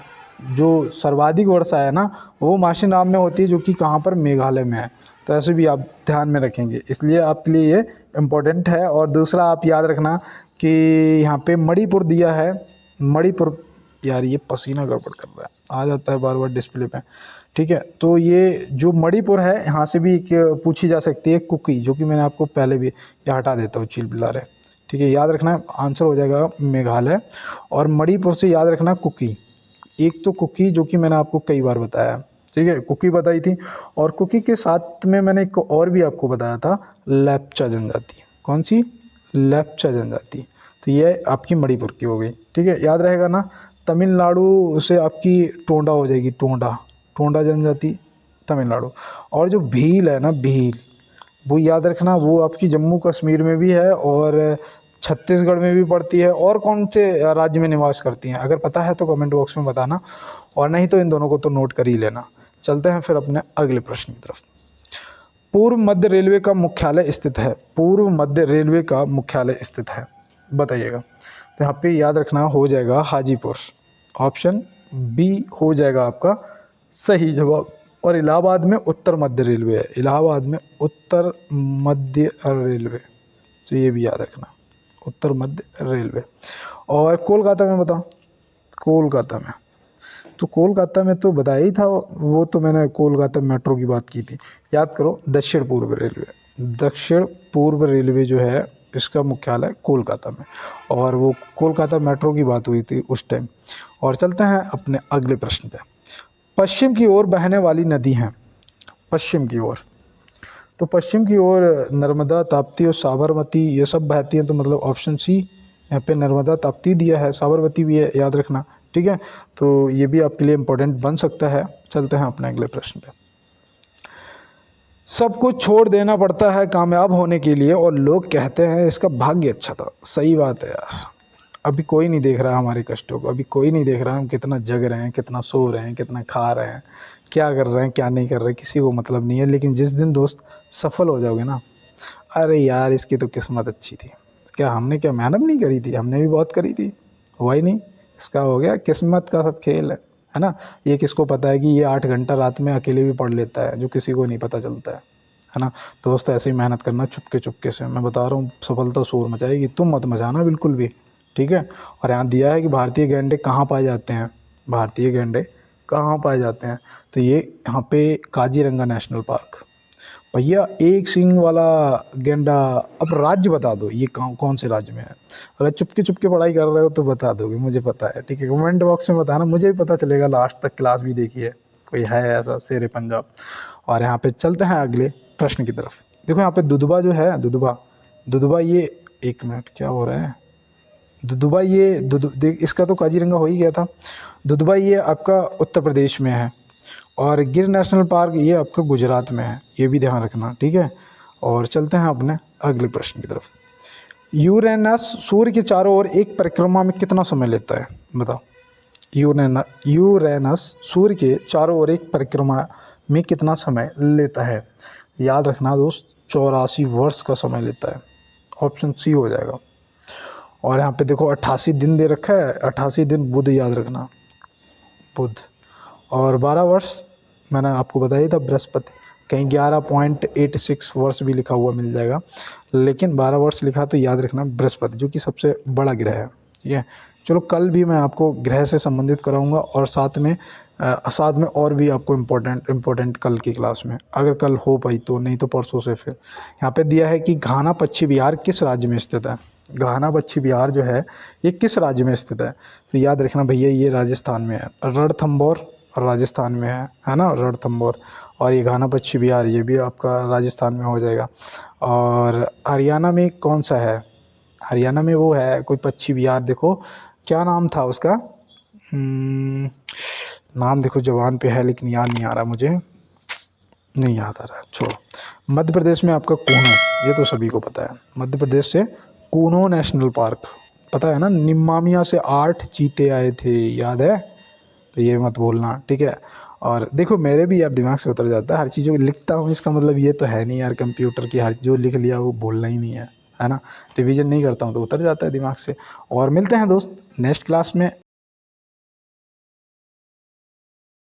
जो सर्वाधिक वर्षा है ना, वो माशिनराम में होती है, जो कि कहाँ पर, मेघालय में है। तो ऐसे भी आप ध्यान में रखेंगे, इसलिए आपके लिए ये इम्पोर्टेंट है। और दूसरा आप याद रखना कि यहाँ पे मणिपुर दिया है। मणिपुर, यार ये पसीना गड़बड़ कर रहा है, आ जाता है बार बार डिस्प्ले पे। ठीक है, तो ये जो मणिपुर है, यहाँ से भी एक पूछी जा सकती है कुकी, जो कि मैंने आपको पहले भी, ये हटा देता हूँ, चिल बिला रहे। ठीक है, याद रखना आंसर हो जाएगा मेघालय। और मणिपुर से याद रखना कुकी। एक तो कुकी जो कि मैंने आपको कई बार बताया, ठीक है, कुकी बताई थी। और कुकी के साथ में मैंने एक और भी आपको बताया था, लेप्चा जनजाति। कौन सी, लेप्चा जनजाति। तो ये आपकी मणिपुर की हो गई। ठीक है, याद रहेगा ना। तमिलनाडु से आपकी टोंडा हो जाएगी, टोंडा जनजाति, तमिलनाडु। और जो भील है ना, भील, वो याद रखना, वो आपकी जम्मू कश्मीर में भी है और छत्तीसगढ़ में भी पड़ती है। और कौन से राज्य में निवास करती हैं, अगर पता है तो कमेंट बॉक्स में बताना, और नहीं तो इन दोनों को तो नोट कर ही लेना। चलते हैं फिर अपने अगले प्रश्न की तरफ। पूर्व मध्य रेलवे का मुख्यालय स्थित है, पूर्व मध्य रेलवे का मुख्यालय स्थित है, बताइएगा। तो यहाँ पे याद रखना हो जाएगा हाजीपुर। ऑप्शन बी हो जाएगा आपका सही जवाब। और इलाहाबाद में उत्तर मध्य रेलवे है, इलाहाबाद में उत्तर मध्य रेलवे, तो ये भी याद रखना, उत्तर मध्य रेलवे। और कोलकाता में बताओ, कोलकाता में, तो कोलकाता में तो बताया ही था, वो तो मैंने कोलकाता मेट्रो की बात की थी। याद करो, दक्षिण पूर्व रेलवे, दक्षिण पूर्व रेलवे जो है इसका मुख्यालय कोलकाता में, और वो कोलकाता मेट्रो की बात हुई थी उस टाइम। और चलते हैं अपने अगले प्रश्न पे। पश्चिम की ओर बहने वाली नदी हैं, पश्चिम की ओर, तो पश्चिम की ओर नर्मदा, ताप्ती और साबरमती ये सब बहती हैं, तो मतलब ऑप्शन सी यहाँ पे नर्मदा ताप्ती दिया है, साबरमती भी है, याद रखना। ठीक है, तो ये भी आपके लिए इम्पोर्टेंट बन सकता है। चलते हैं अपने अगले प्रश्न पे। सब कुछ छोड़ देना पड़ता है कामयाब होने के लिए और लोग कहते हैं इसका भाग्य अच्छा था। सही बात है यार, अभी कोई नहीं देख रहा हमारे कष्टों को, अभी कोई नहीं देख रहा हम कितना जग रहे हैं, कितना सो रहे हैं, कितना खा रहे हैं, क्या कर रहे हैं, क्या नहीं कर रहे, किसी को मतलब नहीं है। लेकिन जिस दिन दोस्त सफल हो जाओगे ना, अरे यार इसकी तो किस्मत अच्छी थी, क्या हमने क्या मेहनत नहीं करी थी, हमने भी बहुत करी थी, हुआ ही नहीं, इसका हो गया, किस्मत का सब खेल है ना। ये किसको पता है कि ये 8 घंटा रात में अकेले भी पढ़ लेता है, जो किसी को नहीं पता चलता है ना। दोस्त ऐसे ही मेहनत करना चुपके चुपके से, मैं बता रहा हूँ सफलता शोर मचाएगी, तुम मत मचाना बिल्कुल भी। ठीक है, और यहाँ दिया है कि भारतीय गैंडे कहाँ पाए जाते हैं, भारतीय गैंडे कहाँ पाए जाते हैं, तो ये यहाँ पे काजीरंगा नेशनल पार्क। भैया एक सींग वाला गेंडा, अब राज्य बता दो ये कौन से राज्य में है। अगर चुपके चुपके पढ़ाई कर रहे हो तो बता दोगे, मुझे पता है। ठीक है, कमेंट बॉक्स में बताना, मुझे भी पता चलेगा, लास्ट तक क्लास भी देखी है, कोई है ऐसा शेर पंजाब। और यहाँ पे चलते हैं अगले प्रश्न की तरफ। देखो यहाँ पे दुधवा जो है, दुधवा, दुधवा ये, एक मिनट क्या हो रहा है, दुधवा ये देख, इसका तो काजीरंगा हो ही गया था। दुधवा ये आपका उत्तर प्रदेश में है, और गिर नेशनल पार्क ये आपका गुजरात में है, ये भी ध्यान रखना। ठीक है, और चलते हैं अपने अगले प्रश्न की तरफ। यूरेनस सूर्य के चारों ओर एक परिक्रमा में कितना समय लेता है, बताओ। यूरेनस सूर्य के चारों ओर एक परिक्रमा में कितना समय लेता है, याद रखना दोस्त, 84 वर्ष का समय लेता है, ऑप्शन सी हो जाएगा। और यहाँ पे देखो 88 दिन दे रखा है, 88 दिन बुध, याद रखना बुध। और 12 वर्ष मैंने आपको बताया था बृहस्पति, कहीं 11.86 वर्ष भी लिखा हुआ मिल जाएगा, लेकिन 12 वर्ष लिखा तो याद रखना बृहस्पति, जो कि सबसे बड़ा ग्रह है। ठीक है, चलो कल भी मैं आपको ग्रह से संबंधित कराऊंगा, और साथ में और भी आपको इम्पोर्टेंट कल की क्लास में, अगर कल हो पाई तो, नहीं तो परसों से। फिर यहाँ पे दिया है कि घाना पश्चिम बिहार किस राज्य में स्थित है। घाना पश्चिम बिहार जो है ये किस राज्य में स्थित है, तो याद रखना भैया ये राजस्थान में है, रणथंभौर राजस्थान में है ना, रणथंभौर। और ये घाना पश्चिम बिहार ये भी आपका राजस्थान में हो जाएगा। और हरियाणा में कौन सा है, हरियाणा में वो है कोई पश्चिम बिहार, देखो क्या नाम था उसका, नाम देखो जबान पे है लेकिन याद नहीं आ रहा, मुझे नहीं याद आ रहा, छोड़ो। मध्य प्रदेश में आपका कूनो, ये तो सभी को पता है, मध्य प्रदेश से कूनो नेशनल पार्क, पता है ना, निमामिया से 8 चीते आए थे, याद है, तो ये मत भूलना। ठीक है, और देखो मेरे भी यार दिमाग से उतर जाता है, हर चीज़ जो लिखता हूँ इसका मतलब ये तो है नहीं यार कंप्यूटर की हर जो लिख लिया वो भूलना ही नहीं है ना, रिवीजन नहीं करता हूँ तो उतर जाता है दिमाग से। और मिलते हैं दोस्त नेक्स्ट क्लास में।